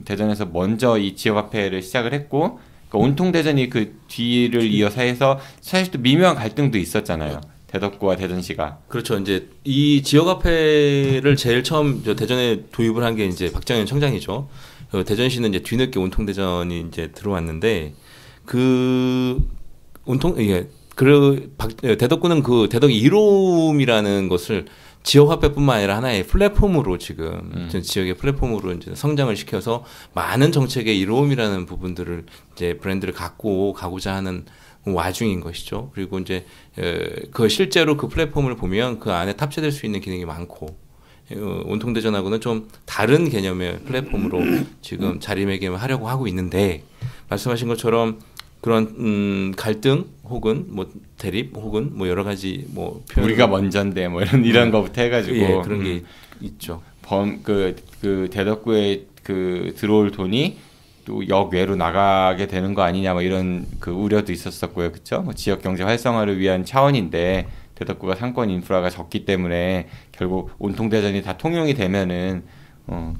A: 대전에서 먼저 이 지역화폐를 시작을 했고 그러니까 온통 대전이 그 뒤를 이어서 해서 사실 또 미묘한 갈등도 있었잖아요. 대덕구와 대전시가.
B: 그렇죠. 이제 이 지역화폐를 제일 처음 대전에 도입을 한 게 이제 박정현 청장이죠. 대전시는 이제 뒤늦게 온통 대전이 이제 들어왔는데 대덕구는 그 대덕 이로움이라는 것을 지역화폐뿐만 아니라 하나의 플랫폼으로 지금 지역의 플랫폼으로 이제 성장을 시켜서 많은 정책의 이로움이라는 부분들을 이제 브랜드를 갖고 가고자 하는 와중인 것이죠. 그리고 이제 그 실제로 그 플랫폼을 보면 그 안에 탑재될 수 있는 기능이 많고 온통대전하고는 좀 다른 개념의 플랫폼으로 지금 자리매김하려고 하고 있는데 말씀하신 것처럼 그런 갈등 혹은 뭐 대립 혹은 뭐 여러 가지 뭐 표현
A: 우리가 먼저인데 뭐 이런 거부터 해가지고
B: 예, 그런 게 있죠.
A: 그 대덕구에 그 들어올 돈이 또 역외로 나가게 되는 거 아니냐 뭐 이런 그 우려도 있었었고요, 그렇죠? 뭐 지역 경제 활성화를 위한 차원인데 대덕구가 상권 인프라가 적기 때문에 결국 온통 대전이 다 통용이 되면은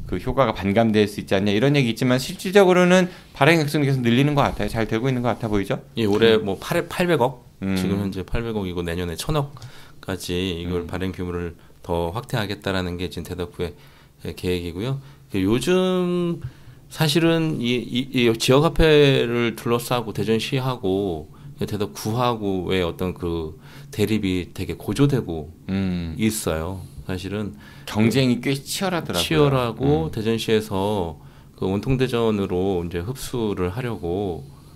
A: 그 효과가 반감될 수 있지 않냐 이런 얘기 있지만 실질적으로는 발행 액수는 계속 늘리는 것 같아요. 잘 되고 있는 것 같아 보이죠?
B: 예, 올해 뭐 800억 지금 현재 800억이고 내년에 1000억까지 이걸 발행 규모를 더 확대하겠다라는 게 지금 대덕구의 계획이고요. 요즘 사실은 이 지역화폐를 둘러싸고 대전시하고 대덕구하고의 어떤 그 대립이 되게 고조되고 있어요. 사실은
A: 경쟁이 꽤 치열하더라고요.
B: 치열하고 대전시에서 그 온통대전으로 이제 흡수를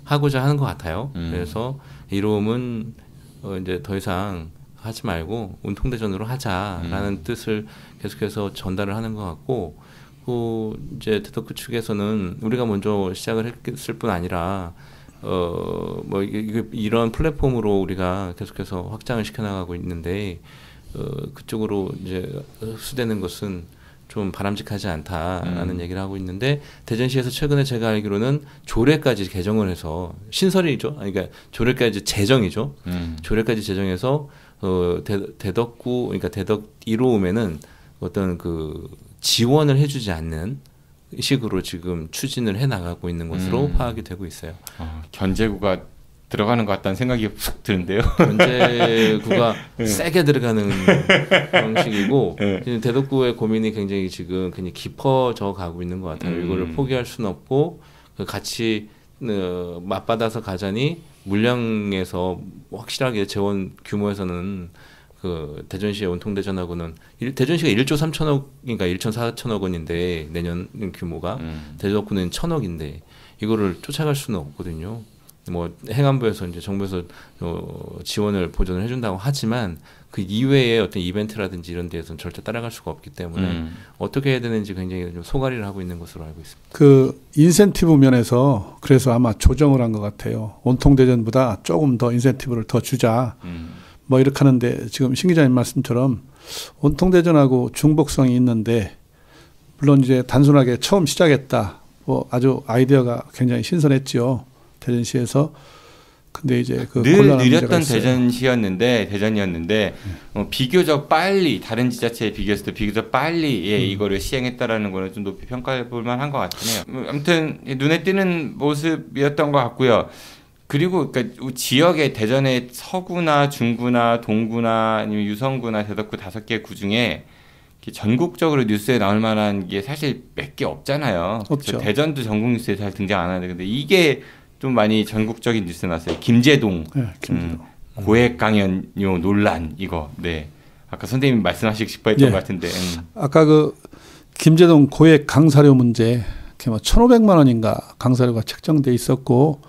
B: 하고자 하는 것 같아요. 그래서 이로움은 이제 더 이상 하지 말고 온통대전으로 하자라는 뜻을 계속해서 전달을 하는 것 같고, 이제 대덕구 측에서는 우리가 먼저 시작을 했을 뿐 아니라 뭐 이런 플랫폼으로 우리가 계속해서 확장을 시켜나가고 있는데 그쪽으로 이제 흡수되는 것은 좀 바람직하지 않다라는 얘기를 하고 있는데 대전시에서 최근에 제가 알기로는 조례까지 개정을 해서 신설이죠. 그러니까 조례까지 제정이죠. 조례까지 제정해서 대덕구 그러니까 대덕 이로움에는 어떤 그 지원을 해주지 않는 식으로 지금 추진을 해 나가고 있는 것으로 파악이 되고 있어요.
A: 견제구가 들어가는 것 같다는 생각이 훅 드는데요.
B: 견제구가 세게 들어가는 방식이고 대덕구의 고민이 굉장히 지금 굉장히 깊어져 가고 있는 것 같아요. 이거를 포기할 수는 없고 같이 맞받아서 가자니 물량에서 규모에서는 재원 규모에서는 그 대전시의 온통대전하고는 대전시가 1조 3천억인가 1천 4천억 원인데 내년 규모가 대덕구는 1,000억인데 이거를 쫓아갈 수는 없거든요. 뭐 행안부에서 이제 정부에서 지원을 보전을 해준다고 하지만 그 이외의 어떤 이벤트라든지 이런 데에서는 절대 따라갈 수가 없기 때문에 어떻게 해야 되는지 굉장히 좀 소가리를 하고 있는 것으로 알고 있습니다.
D: 그 인센티브 면에서 그래서 아마 조정을 한 것 같아요. 온통대전보다 조금 더 인센티브를 더 주자. 뭐 이렇게 하는데 지금 신 기자님 말씀처럼 온통대전하고 중복성이 있는데 물론 이제 단순하게 처음 시작했다. 뭐 아주 아이디어가 굉장히 신선했지요. 대전시에서. 근데 이제 그
A: 늘 느렸던 대전이었는데 비교적 빨리 다른 지자체에 비교했을 때 비교적 빨리 이거를 시행했다라는 거는 좀 높이 평가해 볼 만한 것 같긴 해요. 아무튼 눈에 띄는 모습이었던 것 같고요. 그리고 그러니까 지역의 대전의 서구나 중구나 동구나 아니면 유성구나 대덕구 5개 구 중에 전국적으로 뉴스에 나올 만한 게 사실 몇 개 없잖아요.
D: 없죠.
A: 대전도 전국 뉴스에 잘 등장 안 하는데 근데 이게 좀 많이 전국적인 뉴스에 나왔어요. 김제동, 고액 강연료 논란 이거. 네. 아까 선생님 말씀하시고 싶어했던 것 같은데.
D: 아까 그 김제동 고액 강사료 문제, 뭐 1,500만 원인가 강사료가 책정돼 있었고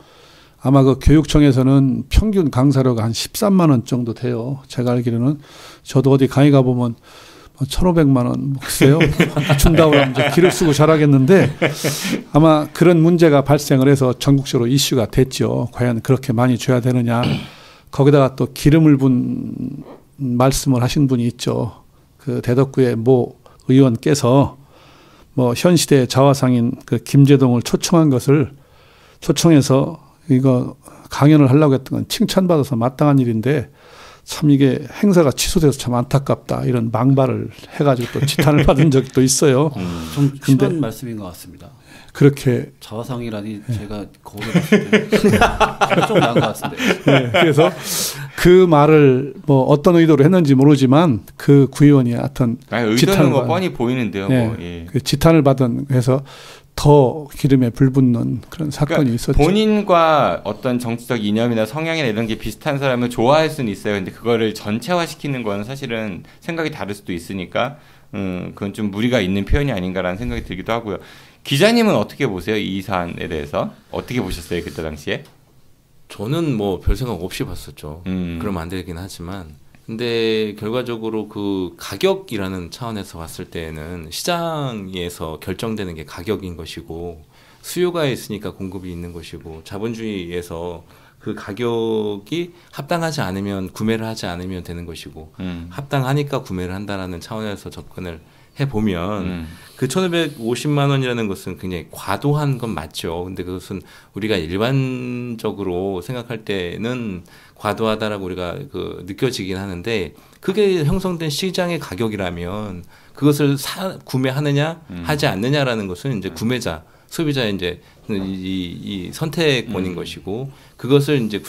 D: 아마 그 교육청에서는 평균 강사료가 한 13만 원 정도 돼요. 제가 알기로는 저도 어디 강의 가보면 1,500만 원 글쎄요. 준다고 하면 이제 기를 쓰고 잘하겠는데 아마 그런 문제가 발생을 해서 전국적으로 이슈가 됐죠. 과연 그렇게 많이 줘야 되느냐. 거기다가 또 기름을 분 말씀을 하신 분이 있죠. 그 대덕구의 모 의원께서 뭐 현 시대의 자화상인 그 김제동을 초청한 것을 초청해서 이거 강연을 하려고 했던 건 칭찬받아서 마땅한 일인데 참 이게 행사가 취소돼서 참 안타깝다 이런 망발을 해가지고 또 지탄을 받은 적이 또 있어요.
C: 좀 심한 말씀인 것 같습니다.
D: 그렇게
C: 자화상이라니 제가 거울을 봤을 때 좀 나은 것 같은데.
D: 네, 그래서 그 말을 뭐 어떤 의도로 했는지 모르지만 그 구의원이 하여튼
A: 의도는 뭐 뻔히 보이는데요.
D: 네,
A: 뭐, 예.
D: 그 지탄을 받은 해서 더 기름에 불 붙는 그런 사건이
A: 그러니까
D: 있었죠.
A: 본인과 어떤 정치적 이념이나 성향이나 이런 게 비슷한 사람을 좋아할 수는 있어요. 근데 그거를 전체화시키는 건 사실은 생각이 다를 수도 있으니까 그건 좀 무리가 있는 표현이 아닌가라는 생각이 들기도 하고요. 기자님은 어떻게 보세요? 이 사안에 대해서 어떻게 보셨어요? 그때 당시에?
B: 저는 뭐 별 생각 없이 봤었죠. 그러면 안 되긴 하지만 근데 결과적으로 그 가격이라는 차원에서 봤을 때는 시장에서 결정되는 게 가격인 것이고 수요가 있으니까 공급이 있는 것이고 자본주의에서 그 가격이 합당하지 않으면 구매를 하지 않으면 되는 것이고 합당하니까 구매를 한다라는 차원에서 접근을 해보면 그 1,550만 원이라는 것은 굉장히 과도한 건 맞죠. 근데 그것은 우리가 일반적으로 생각할 때는 과도하다라고 우리가 느껴지긴 하는데 그게 형성된 시장의 가격이라면 그것을 구매하느냐 하지 않느냐라는 것은 이제 구매자 소비자의 이제 이 선택권인 것이고 그것을 이제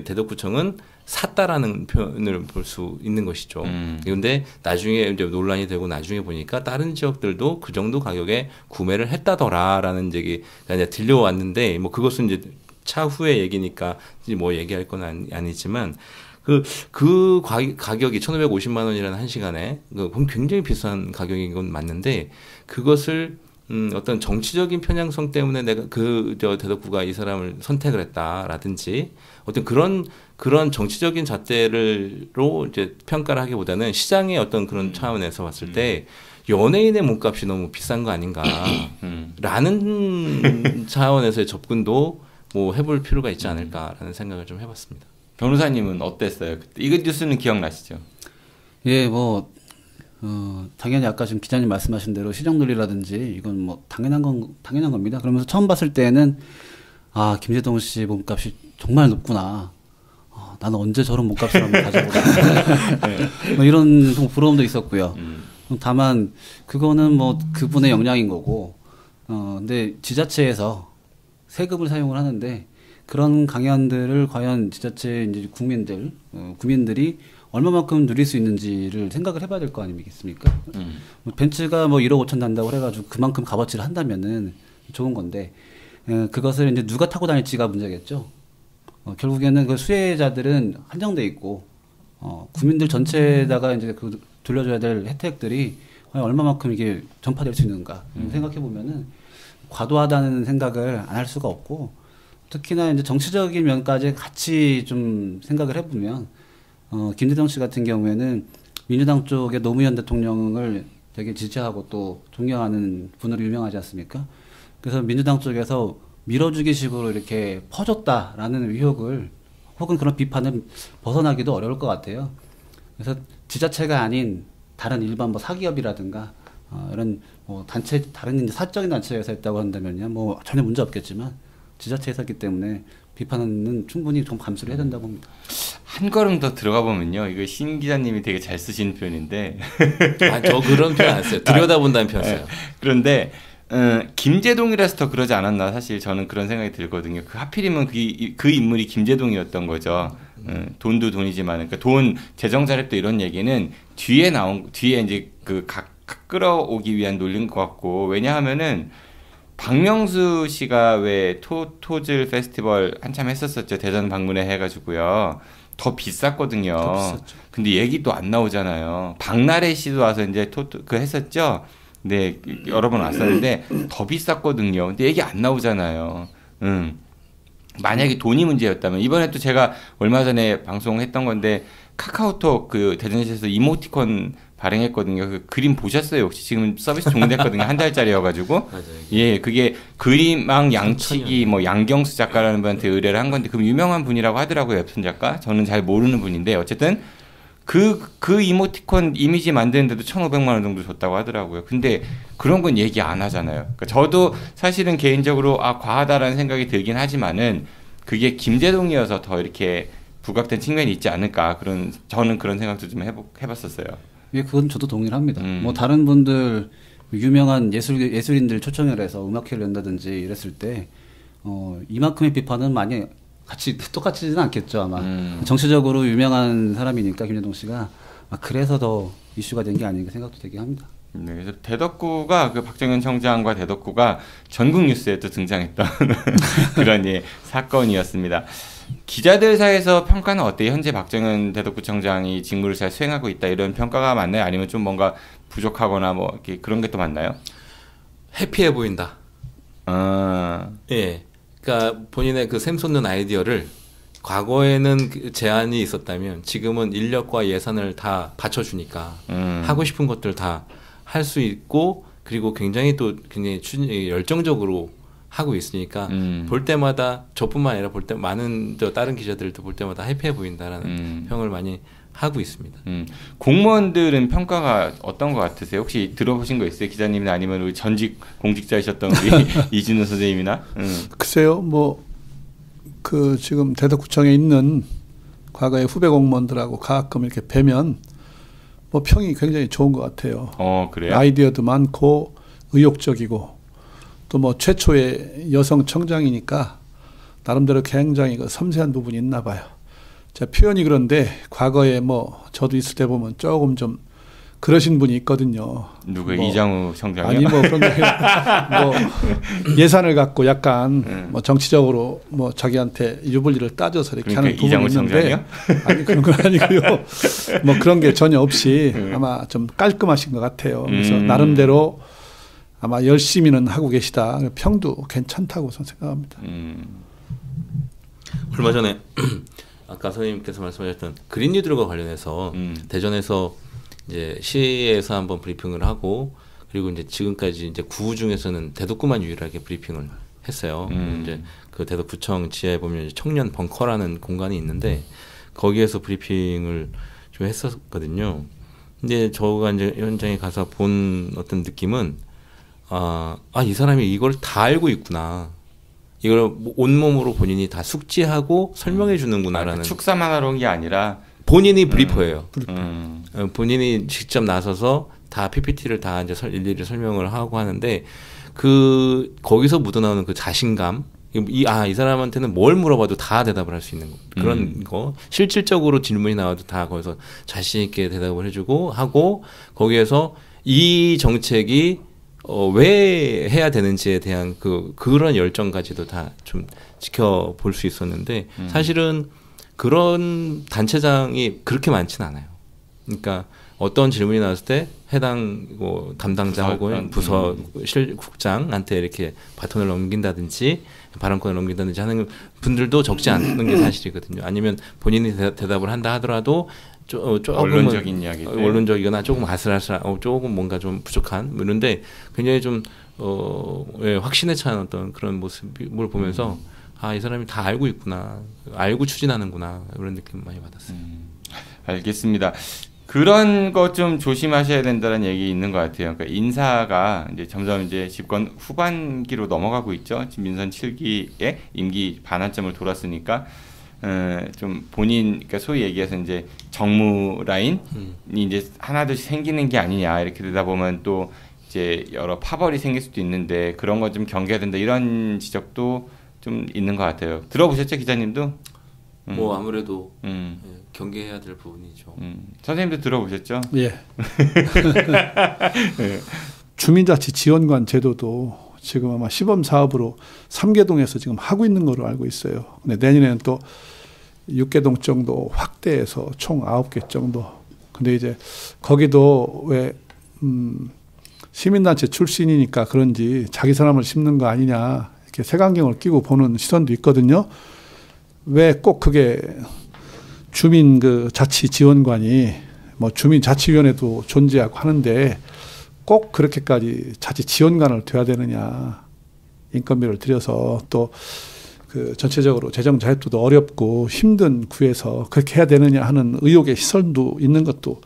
B: 대덕구청은 샀다라는 표현을 볼 수 있는 것이죠. 그런데 나중에 이제 논란이 되고 나중에 보니까 다른 지역들도 그 정도 가격에 구매를 했다더라라는 얘기가 이제 들려왔는데 뭐 그것은 이제 차후의 얘기니까 뭐 얘기할 건 아니지만 그 가격이 1,550만 원이라는 한 시간에 굉장히 비싼 가격인 건 맞는데 그것을 어떤 정치적인 편향성 때문에 내가 대덕구가 이 사람을 선택을 했다라든지 어떤 그런 정치적인 잣대로 이제 평가를 하기보다는 시장의 어떤 그런 차원에서 봤을 때 연예인의 몸값이 너무 비싼 거 아닌가라는 차원에서의 접근도 뭐 해볼 필요가 있지 않을까라는 생각을 좀 해봤습니다.
A: 변호사님은 어땠어요? 그때 이거 뉴스는 기억나시죠?
C: 예, 뭐 당연히 아까 지금 기자님 말씀하신 대로 시장 논리라든지 이건 뭐 당연한 겁니다. 그러면서 처음 봤을 때는 김제동 씨 몸값이 정말 높구나. 나는 언제 저런 몸값을 한번 가져보자. 네. 뭐 이런 부러움도 있었고요. 다만 그거는 뭐 그분의 역량인 거고. 근데 지자체에서 세금을 사용을 하는데 그런 강연들을 과연 지자체 이제 국민들이 얼마만큼 누릴 수 있는지를 생각을 해봐야 될 거 아니겠습니까? 뭐 벤츠가 뭐 1억 5천 난다고 해가지고 그만큼 값어치를 한다면은 좋은 건데 그것을 이제 누가 타고 다닐지가 문제겠죠. 결국에는 그 수혜자들은 한정돼 있고 국민들 전체에다가 이제 그 돌려줘야 될 혜택들이 과연 얼마만큼 이게 전파될 수 있는가 생각해 보면은 과도하다는 생각을 안 할 수가 없고 특히나 이제 정치적인 면까지 같이 좀 생각을 해보면 김대중 씨 같은 경우에는 민주당 쪽의 노무현 대통령을 되게 지지하고 또 존경하는 분으로 유명하지 않습니까? 그래서 민주당 쪽에서 밀어주기 식으로 이렇게 퍼줬다라는 의혹을 혹은 그런 비판을 벗어나기도 어려울 것 같아요. 그래서 지자체가 아닌 다른 일반 뭐 사기업이라든가 이런 뭐 단체 다른 이제 사적인 단체에서 했다고 한다면요 뭐 전혀 문제 없겠지만 지자체에서 했기 때문에 비판은 충분히 좀 감수를 해야 된다고 봅니다.
A: 한 걸음 더 들어가 보면요, 이거 신 기자님이 되게 잘 쓰시는 표현인데,
B: 저 그런 표현 안 써요. 들여다본다는 표현 써요.
A: 그런데 김제동이라서 더 그러지 않았나 사실 저는 그런 생각이 들거든요. 하필이면 그 인물이 김제동이었던 거죠. 돈도 돈이지만, 그러니까 돈 재정 자립도 이런 얘기는 뒤에 이제 끌어오기 위한 논리인 것 같고, 왜냐하면은 박명수 씨가 왜 토질 페스티벌 한참 했었었죠. 대전 방문회 해가지고요. 더 비쌌거든요.
D: 더 비쌌죠.
A: 근데 얘기도 안 나오잖아요. 박나래 씨도 와서 이제 했었죠. 네, 여러 번 왔었는데 더 비쌌거든요. 근데 얘기 안 나오잖아요. 만약에 돈이 문제였다면 이번에 또 제가 얼마 전에 방송했던 건데 카카오톡 그 대전시에서 이모티콘 발행했거든요. 그 그림 보셨어요? 혹시 지금 서비스 종료됐거든요. 한 달짜리여가지고.
B: 맞아요.
A: 예, 그게 그림왕 양치기 뭐 양경수 작가라는 분한테 의뢰를 한 건데 그 유명한 분이라고 하더라고요. 웹툰 작가. 저는 잘 모르는 분인데 어쨌든 그 이모티콘 이미지 만드는데도 1,500만 원 정도 줬다고 하더라고요. 근데 그런 건 얘기 안 하잖아요. 그러니까 저도 사실은 개인적으로 과하다라는 생각이 들긴 하지만은 그게 김재동이어서 더 이렇게 부각된 측면이 있지 않을까 저는 그런 생각도 좀 해봤었어요.
C: 예, 그건 저도 동의를 합니다. 뭐 다른 분들 유명한 예술인들 초청을 해서 음악회를 연다든지 이랬을 때 이만큼의 비판은 많이 똑같지는 않겠죠 아마. 정치적으로 유명한 사람이니까 김재동 씨가 그래서 더 이슈가 된 게 아닌가 생각도 되게 합니다.
A: 네, 그래서 대덕구가 그 박정현 청장과 대덕구가 전국 뉴스에 또 등장했던 그런 사건이었습니다. 기자들 사이에서 평가는 어때요? 현재 박정현 대덕구청장이 직무를 잘 수행하고 있다 이런 평가가 맞나요? 아니면 좀 뭔가 부족하거나 뭐 이렇게 그런 게 또 맞나요?
B: 해피해 보인다. 예, 그러니까 본인의 그 샘솟는 아이디어를 과거에는 그 제한이 있었다면 지금은 인력과 예산을 다 받쳐주니까 하고 싶은 것들 다 할 수 있고 그리고 굉장히 열정적으로 하고 있으니까 볼 때마다 저뿐만 아니라 볼 때 많은 다른 기자들도 볼 때마다 해피해 보인다라는 평을 많이 하고 있습니다.
A: 공무원들은 평가가 어떤 것 같으세요? 혹시 들어보신 거 있어요? 기자님이나 아니면 우리 전직 공직자이셨던 우리 이진우 선생님이나?
D: 글쎄요, 그 지금 대덕구청에 있는 과거의 후배 공무원들하고 가끔 이렇게 뵈면 평이 굉장히 좋은 것 같아요.
A: 그래요?
D: 아이디어도 많고 의욕적이고 또 최초의 여성 청장이니까 나름대로 굉장히 그 섬세한 부분이 있나 봐요. 제 표현이 그런데 과거에 저도 있을 때 보면 조금 좀 그러신 분이 있거든요.
A: 누구 이장우 청장이요?
D: 아니 그런 게 예산을 갖고 약간 정치적으로 자기한테 유불리를 따져서 이렇게 하는 부분이 있는데 아니 그런 건 아니고요. 그런 게 전혀 없이 아마 좀 깔끔하신 것 같아요. 그래서 나름대로 아마 열심히는 하고 계시다. 평도 괜찮다고 저는 생각합니다.
B: 얼마 전에 아까 선생님께서 말씀하셨던 그린 뉴딜과 관련해서 대전에서 이제 시에서 한번 브리핑을 하고 그리고 이제 지금까지 이제 구 중에서는 대덕구만 유일하게 브리핑을 했어요. 이제 그 대덕구청 지하에 보면 이제 청년 벙커라는 공간이 있는데 거기에서 브리핑을 좀 했었거든요. 근데 저가 이제 현장에 가서 본 어떤 느낌은 이 사람이 이걸 다 알고 있구나. 이걸 온몸으로 본인이 다 숙지하고 설명해 주는구나라는.
A: 축사만 하러 온 게 아니라
B: 본인이 브리퍼예요. 본인이 직접 나서서 다 PPT를 다 이제 일일이 설명을 하고 하는데 거기서 묻어나오는 그 자신감, 이 사람한테는 뭘 물어봐도 다 대답을 할 수 있는 그런 거. 실질적으로 질문이 나와도 다 거기서 자신 있게 대답을 해주고 하고 거기에서 이 정책이 왜 해야 되는지에 대한 그런 열정까지도 다 좀 지켜볼 수 있었는데 사실은 그런 단체장이 그렇게 많지는 않아요. 그러니까 어떤 질문이 나왔을 때 해당 담당자 혹은 부서 실국장한테 이렇게 바톤을 넘긴다든지 발언권을 넘긴다든지 하는 분들도 적지 않는 게 사실이거든요. 아니면 본인이 대답을 한다 하더라도 조금은
A: 원론적인 이야기,
B: 원론적이거나 조금 아슬아슬한, 조금 뭔가 좀 부족한 이런데 굉장히 좀 확신에 찬 어떤 그런 모습을 보면서 이 사람이 다 알고 있구나, 알고 추진하는구나 이런 느낌 많이 받았어요.
A: 알겠습니다. 그런 거 좀 조심하셔야 된다는 얘기 있는 것 같아요. 그러니까 인사가 이제 점점 이제 집권 후반기로 넘어가고 있죠. 지금 민선 7기에 임기 반환점을 돌았으니까 좀 본인, 그러니까 소위 얘기해서 이제 정무 라인이 이제 하나둘씩 생기는 게 아니냐 이렇게 되다 보면 또 이제 여러 파벌이 생길 수도 있는데 그런 거 좀 경계해야 된다 이런 지적도 좀 있는 것 같아요. 들어보셨죠, 기자님도?
B: 아무래도 경계해야 될 부분이죠.
A: 선생님도 들어보셨죠?
D: 예. 주민자치 지원관 제도도 지금 아마 시범 사업으로 3개동에서 지금 하고 있는 걸로 알고 있어요. 근데 내년에는 또 6개동 정도 확대해서 총 9개 정도. 근데 이제 거기도 왜 시민단체 출신이니까 그런지 자기 사람을 심는 거 아니냐 이렇게 색안경을 끼고 보는 시선도 있거든요. 왜 꼭 그게 주민 그 자치 지원관이 뭐 주민자치위원회도 존재하고 하는데 꼭 그렇게까지 자치 지원관을 둬야 되느냐. 인건비를 들여서 또 그 전체적으로 재정 자립도도 어렵고 힘든 구에서 그렇게 해야 되느냐 하는 의혹의 시선도 있는 것도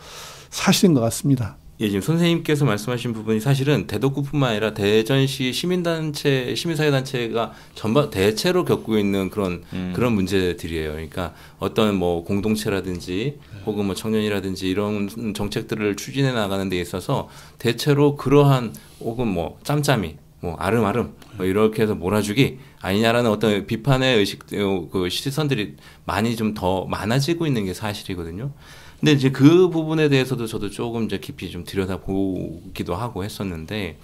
D: 사실인 것 같습니다.
B: 예, 지금 선생님께서 말씀하신 부분이 사실은 대덕구뿐만 아니라 대전시 시민단체, 시민사회단체가 전반 대체로 겪고 있는 그런 문제들이에요. 그러니까 어떤 뭐 공동체라든지 혹은 뭐 청년이라든지 이런 정책들을 추진해 나가는 데 있어서 대체로 그러한 혹은 뭐 짬짬이 뭐 아름아름 뭐 이렇게 해서 몰아주기 아니냐라는 어떤 비판의 의식 그 시선들이 많이 좀 더 많아지고 있는 게 사실이거든요. 근데 이제 그 부분에 대해서도 저도 조금 이제 깊이 좀 들여다보기도 하고 했었는데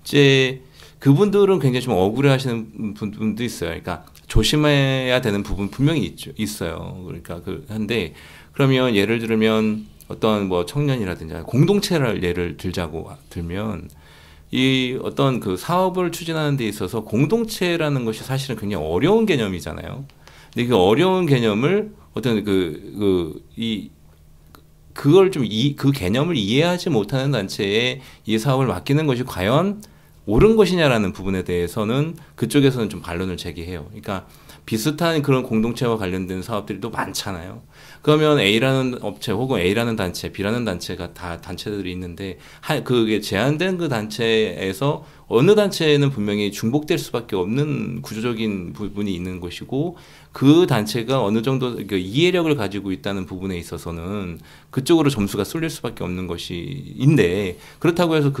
B: 이제 그분들은 굉장히 좀 억울해하시는 분도 있어요. 그러니까 조심해야 되는 부분 분명히 있어요. 그러니까 한데 그러면 예를 들면 어떤 뭐 청년이라든지 공동체를 예를 들면 이 어떤 그 사업을 추진하는 데 있어서 공동체라는 것이 사실은 굉장히 어려운 개념이잖아요. 근데 그 어려운 개념을 어떤 그걸 좀 그 개념을 이해하지 못하는 단체에 이 사업을 맡기는 것이 과연 옳은 것이냐라는 부분에 대해서는 그쪽에서는 좀 반론을 제기해요. 그러니까 비슷한 그런 공동체와 관련된 사업들이 또 많잖아요. 그러면 A라는 업체 혹은 A라는 단체, B라는 단체가 다 단체들이 있는데 그게 제한된 그 단체에서 어느 단체에는 분명히 중복될 수밖에 없는 구조적인 부분이 있는 것이고 그 단체가 어느 정도 이해력을 가지고 있다는 부분에 있어서는 그쪽으로 점수가 쏠릴 수밖에 없는 것인데 그렇다고 해서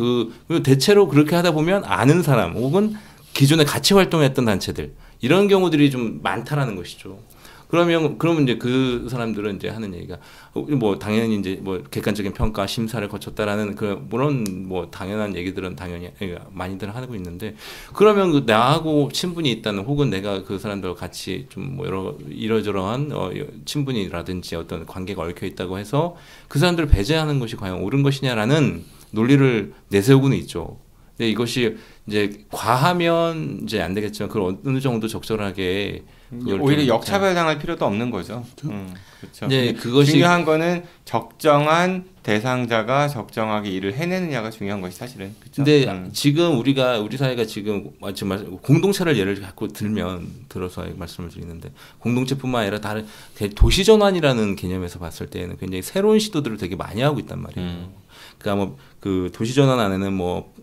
B: 대체로 그렇게 하다 보면 아는 사람 혹은 기존에 같이 활동했던 단체들 이런 경우들이 좀 많다라는 것이죠. 그러면 이제 그 사람들은 이제 하는 얘기가 뭐 당연히 이제 뭐 객관적인 평가 심사를 거쳤다라는 그런 뭐 당연한 얘기들은 당연히 많이들 하고 있는데 그러면 나하고 친분이 있다는 혹은 내가 그 사람들과 같이 좀 뭐 이러저러한 친분이라든지 어떤 관계가 얽혀 있다고 해서 그 사람들을 배제하는 것이 과연 옳은 것이냐라는 논리를 내세우고는 있죠. 근데 이것이 이제 과하면 이제 안 되겠지만 그걸 어느 정도 적절하게
A: 오히려 역차별당할 필요도 없는 거죠. 그렇죠.
B: 네, 그것이
A: 중요한 거는 적정한 대상자가 적정하게 일을 해내느냐가 중요한 것이 사실은. 그렇죠?
B: 근데 지금 우리 사회가 지금 공동체를 예를 갖고 들어서 말씀을 드리는데 공동체뿐만 아니라 다른 도시전환이라는 개념에서 봤을 때는 굉장히 새로운 시도들을 되게 많이 하고 있단 말이에요. 그러니까 뭐 그 도시전환 안에는 뭐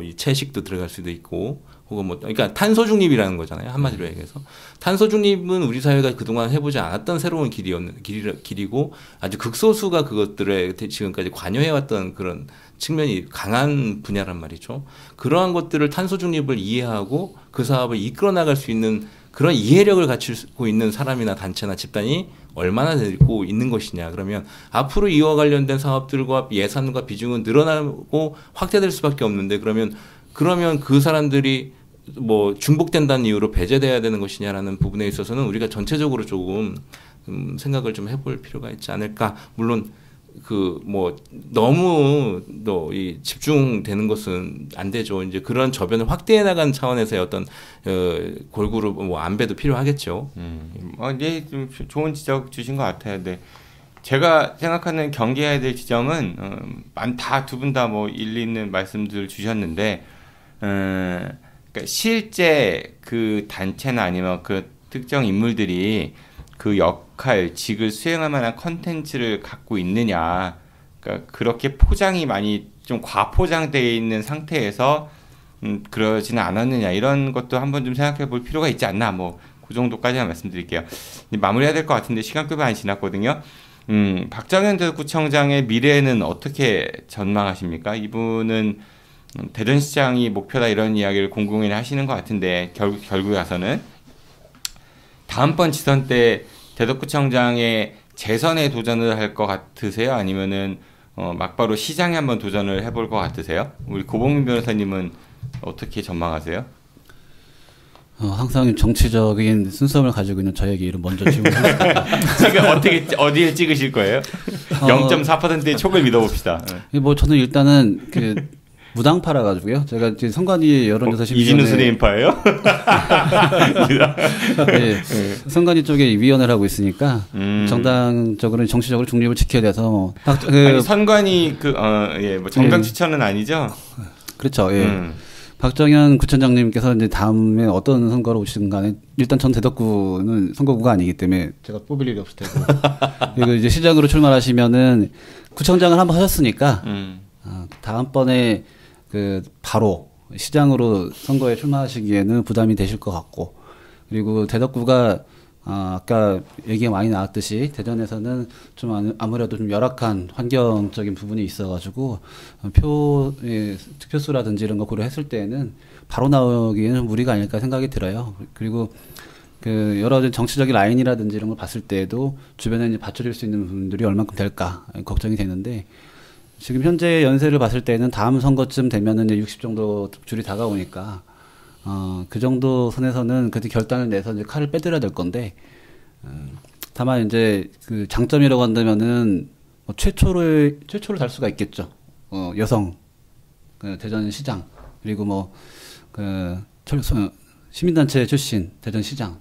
B: 이 채식도 들어갈 수도 있고 혹은 뭐 그러니까 탄소 중립이라는 거잖아요. 한마디로 얘기해서 탄소 중립은 우리 사회가 그동안 해보지 않았던 새로운 길이고 아주 극소수가 그것들에 지금까지 관여해왔던 그런 측면이 강한 분야란 말이죠. 그러한 것들을 탄소 중립을 이해하고 그 사업을 이끌어 나갈 수 있는 그런 이해력을 갖추고 있는 사람이나 단체나 집단이 얼마나 되고 있는 것이냐. 그러면 앞으로 이와 관련된 사업들과 예산과 비중은 늘어나고 확대될 수밖에 없는데 그러면 그 사람들이 뭐 중복된다는 이유로 배제돼야 되는 것이냐라는 부분에 있어서는 우리가 전체적으로 조금 생각을 좀 해볼 필요가 있지 않을까. 물론 뭐 너무 이 집중되는 것은 안 되죠. 이제 그런 저변을 확대해 나가는 차원에서의 어떤 골고루 뭐 안배도 필요하겠죠.
A: 네, 좀 좋은 지적 주신 것 같아요. 네. 제가 생각하는 경계해야 될 지점은 다 두 분 다 뭐 일리 있는 말씀들 주셨는데 그러니까 실제 그 단체나 아니면 그 특정 인물들이 그 역할, 직을 수행할 만한 컨텐츠를 갖고 있느냐. 그러니까 그렇게 포장이 많이 좀 과포장되어 있는 상태에서 그러지는 않았느냐. 이런 것도 한번 좀 생각해 볼 필요가 있지 않나. 뭐 그 정도까지만 말씀드릴게요. 마무리해야 될 것 같은데 시간급이 많이 지났거든요. 박정현 대구청장의 미래는 어떻게 전망하십니까? 이분은 대전시장이 목표다 이런 이야기를 공공연히 하시는 것 같은데 결국에 가서는 다음번 지선 때 대덕구청장의 재선에 도전을 할 것 같으세요? 아니면은 막바로 시장에 한번 도전을 해볼 것 같으세요? 우리 고봉민 변호사님은 어떻게 전망하세요?
C: 항상 정치적인 순수함을 가지고 있는 저에게 이름 먼저 질문하셨습니다.
A: 지금 어디에 찍으실 거예요? 0.4%의 촉을 믿어봅시다.
C: 뭐 저는 일단은 무당파라 가지고요. 제가 이제 선관위 여론조사 심의위원회
A: 이진우 선생님파예요?
C: 네, 선관위 쪽에 위원회를 하고 있으니까 정당적으로 정치적으로 중립을 지켜야 돼서
A: 아니, 선관위 뭐 정당 추천은 아니죠?
C: 그렇죠. 예. 박정현 구청장님께서 이제 다음에 어떤 선거로 오시든 간에 일단 전 대덕구는 선거구가 아니기 때문에 제가 뽑을 일이 없을 테고 그리고 이제 시장으로 출마하시면은 구청장을 한번 하셨으니까 다음번에 바로 시장으로 선거에 출마하시기에는 부담이 되실 것 같고 그리고 대덕구가 아까 얘기가 많이 나왔듯이 대전에서는 좀 아무래도 좀 열악한 환경적인 부분이 있어가지고 득표수라든지 이런 거 고려했을 때는 바로 나오기에는 좀 무리가 아닐까 생각이 들어요. 그리고 여러 정치적인 라인이라든지 이런 걸 봤을 때에도 주변에 이제 받쳐줄 수 있는 분들이 얼만큼 될까 걱정이 되는데 지금 현재 연세를 봤을 때는 다음 선거쯤 되면은 이제 60 정도 줄이 다가오니까 그 정도 선에서는 그래도 결단을 내서 이제 칼을 빼들어야 될 건데, 다만 이제 그 장점이라고 한다면은 뭐 최초를 달 수가 있겠죠. 여성, 대전시장, 그리고 시민단체 출신 대전시장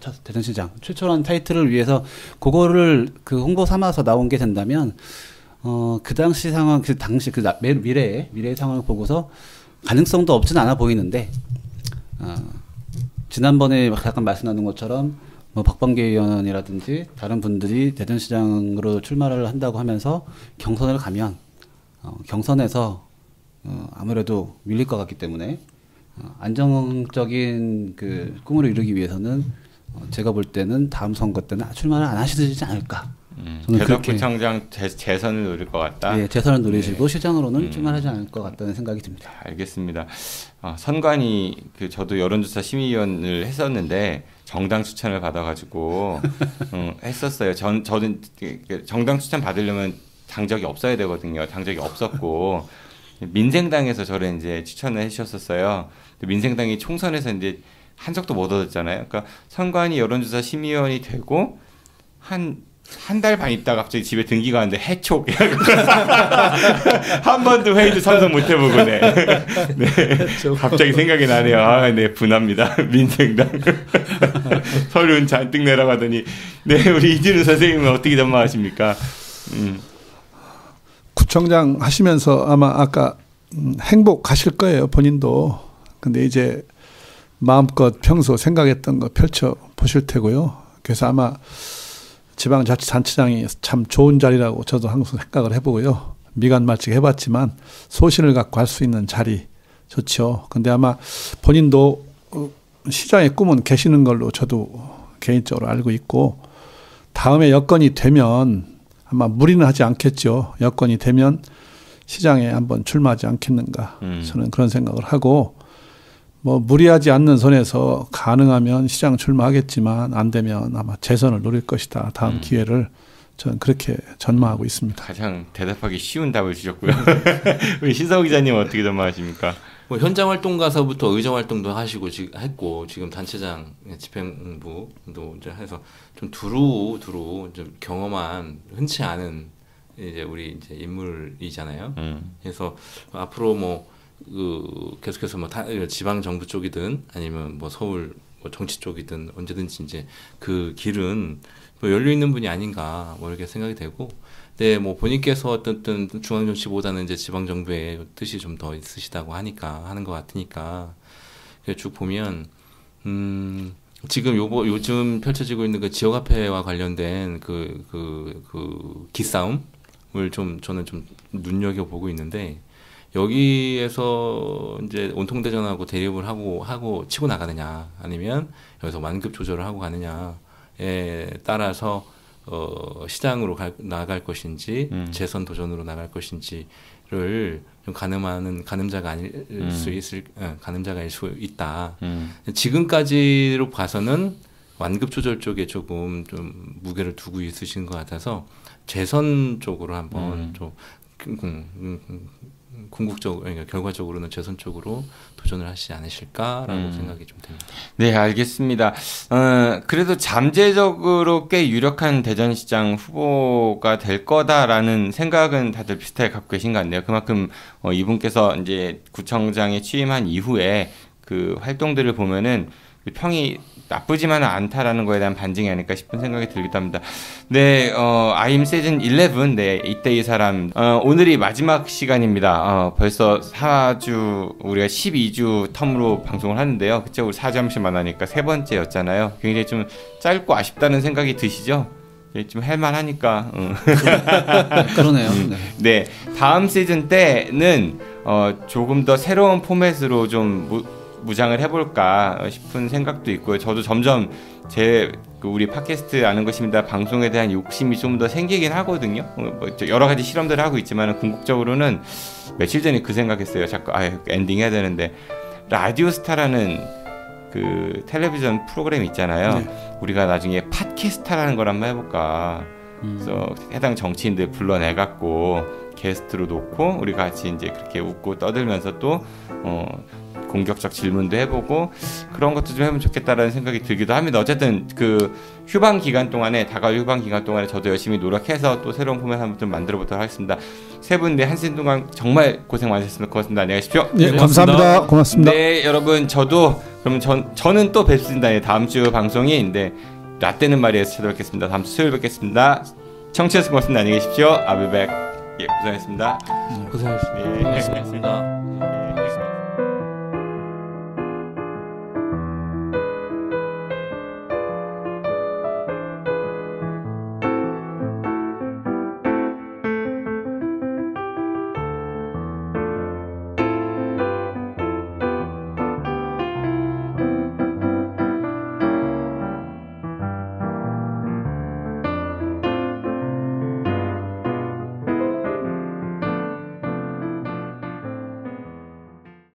C: 최초라는 타이틀을 위해서 그거를 홍보 삼아서 나온 게 된다면, 그 당시 상황, 미래의 상황을 보고서 가능성도 없진 않아 보이는데, 지난번에 약간 말씀 나눈 것처럼 뭐 박범계 의원이라든지 다른 분들이 대전시장으로 출마를 한다고 하면서 경선을 가면 경선에서 아무래도 밀릴 것 같기 때문에 안정적인 꿈을 이루기 위해서는 제가 볼 때는 다음 선거 때는 출마를 안 하시지 않을까.
A: 대덕구청장 재선을 노릴 것 같다.
C: 네, 재선을 노리시고 시장으로는 출마하지 않을 것 같다는 생각이 듭니다.
A: 알겠습니다. 선관위 저도 여론조사 심의위원을 했었는데 정당 추천을 받아가지고 했었어요. 저는 정당 추천 받으려면 당적이 없어야 되거든요. 당적이 없었고 민생당에서 저를 이제 추천을 해주셨었어요. 민생당이 총선에서 이제 한 적도 못 얻었잖아요. 그러니까 선관위 여론조사 심의위원이 되고 한 달 반 있다가 갑자기 집에 등기가 왔는데 해촉. 한 번도 회의도 참석 못 해보고, 네. 갑자기 생각이 나네요. 네, 분합니다. 민생당. 서류는 잔뜩 내라고 하더니, 네, 우리 이진우 선생님은 어떻게 전망하십니까?
D: 구청장 하시면서 아마 아까 행복하실 거예요, 본인도. 근데 이제 마음껏 평소 생각했던 거 펼쳐 보실 테고요. 그래서 아마 지방자치단체장이 참 좋은 자리라고 저도 항상 생각을 해보고요. 미간말직 해봤지만 소신을 갖고 할 수 있는 자리 좋죠. 근데 아마 본인도 시장의 꿈은 계시는 걸로 저도 개인적으로 알고 있고 다음에 여건이 되면 아마 무리는 하지 않겠죠. 여건이 되면 시장에 한번 출마하지 않겠는가. 저는 그런 생각을 하고 뭐 무리하지 않는 선에서 가능하면 시장 출마하겠지만 안 되면 아마 재선을 노릴 것이다. 다음 기회를 저는 그렇게 전망하고 있습니다.
A: 가장 대답하기 쉬운 답을 주셨고요. 우리 신성호 기자님 어떻게 전망하십니까?
B: 뭐 현장 활동 가서부터 의정 활동도 하시고 했고 지금 단체장 집행부도 이제 해서 좀 두루 좀 경험한 흔치 않은 이제 우리 이제 인물이잖아요. 그래서 앞으로 뭐 계속해서 뭐 지방 정부 쪽이든 아니면 뭐 서울 뭐 정치 쪽이든 언제든지 이제 그 길은 뭐 열려 있는 분이 아닌가 뭐 이렇게 생각이 되고, 네, 뭐 본인께서 어떤 중앙 정치보다는 이제 지방 정부의 뜻이 좀 더 있으시다고 하는 것 같으니까 쭉 보면 지금 요즘 펼쳐지고 있는 그 지역화폐와 관련된 그 기싸움을 저는 좀 눈여겨 보고 있는데. 여기에서 이제 온통대전하고 대립을 하고 치고 나가느냐 아니면 여기서 완급 조절을 하고 가느냐에 따라서 시장으로 나갈 것인지 재선 도전으로 나갈 것인지를 좀 가늠자가 가늠자가일 수 있다. 지금까지로 봐서는 완급 조절 쪽에 조금 좀 무게를 두고 있으신 것 같아서 재선 쪽으로 한번 좀 궁극적으로 그러니까 결과적으로는 재선 쪽으로 도전을 하시지 않으실까라는 생각이 좀 듭니다.
A: 네, 알겠습니다. 그래도 잠재적으로 꽤 유력한 대전시장 후보가 될 거다라는 생각은 다들 비슷하게 갖고 계신 것 같네요. 그만큼 이분께서 이제 구청장에 취임한 이후에 그 활동들을 보면은 평이 나쁘지만은 않다라는 거에 대한 반증이 아닐까 싶은 생각이 들기도 합니다. 네, 아임 시즌 11, 네, 이때 이 사람, 오늘이 마지막 시간입니다. 벌써 4주, 우리가 12주 텀으로 방송을 하는데요. 그쵸, 우리 4주 한 번씩 만나니까 세 번째였잖아요. 굉장히 좀 짧고 아쉽다는 생각이 드시죠? 좀 할만하니까.
C: 그러네요.
A: 네, 다음 시즌 때는 조금 더 새로운 포맷으로 좀 무장을 해볼까 싶은 생각도 있고요. 저도 점점 우리 팟캐스트 아는 것입니다 방송에 대한 욕심이 좀 더 생기긴 하거든요. 여러 가지 실험들을 하고 있지만 궁극적으로는 며칠 전에 그 생각했어요. 자꾸 엔딩 해야 되는데 라디오스타라는 그 텔레비전 프로그램 있잖아요. 네. 우리가 나중에 팟캐스타라는 걸 한번 해볼까. 그래서 해당 정치인들 불러내갖고 게스트로 놓고 우리 같이 이제 그렇게 웃고 떠들면서 또 공격적 질문도 해보고 그런 것도 좀 해보면 좋겠다라는 생각이 들기도 합니다. 어쨌든 그 휴방 기간 동안에 다가올 휴방 기간 동안에 저도 열심히 노력해서 또 새로운 포맷 한번 좀 만들어 보도록 하겠습니다. 세 분 네, 한 시간 동안 정말 고생 많으셨습니다. 고맙습니다. 안녕히 가십시오.
D: 네, 감사합니다. 고맙습니다.
A: 네, 여러분 저도 그럼 저는 또 뵙습니다. 네, 다음 주 방송이 라떼는 말이에서 찾아뵙겠습니다. 다음 주 수요일 뵙겠습니다. 청취해서 고맙습니다. 안녕히 계십시오. I'll be back. 예, 고생하셨습니다.
B: 고생하셨습니다.
A: 네.
B: 고맙습니다.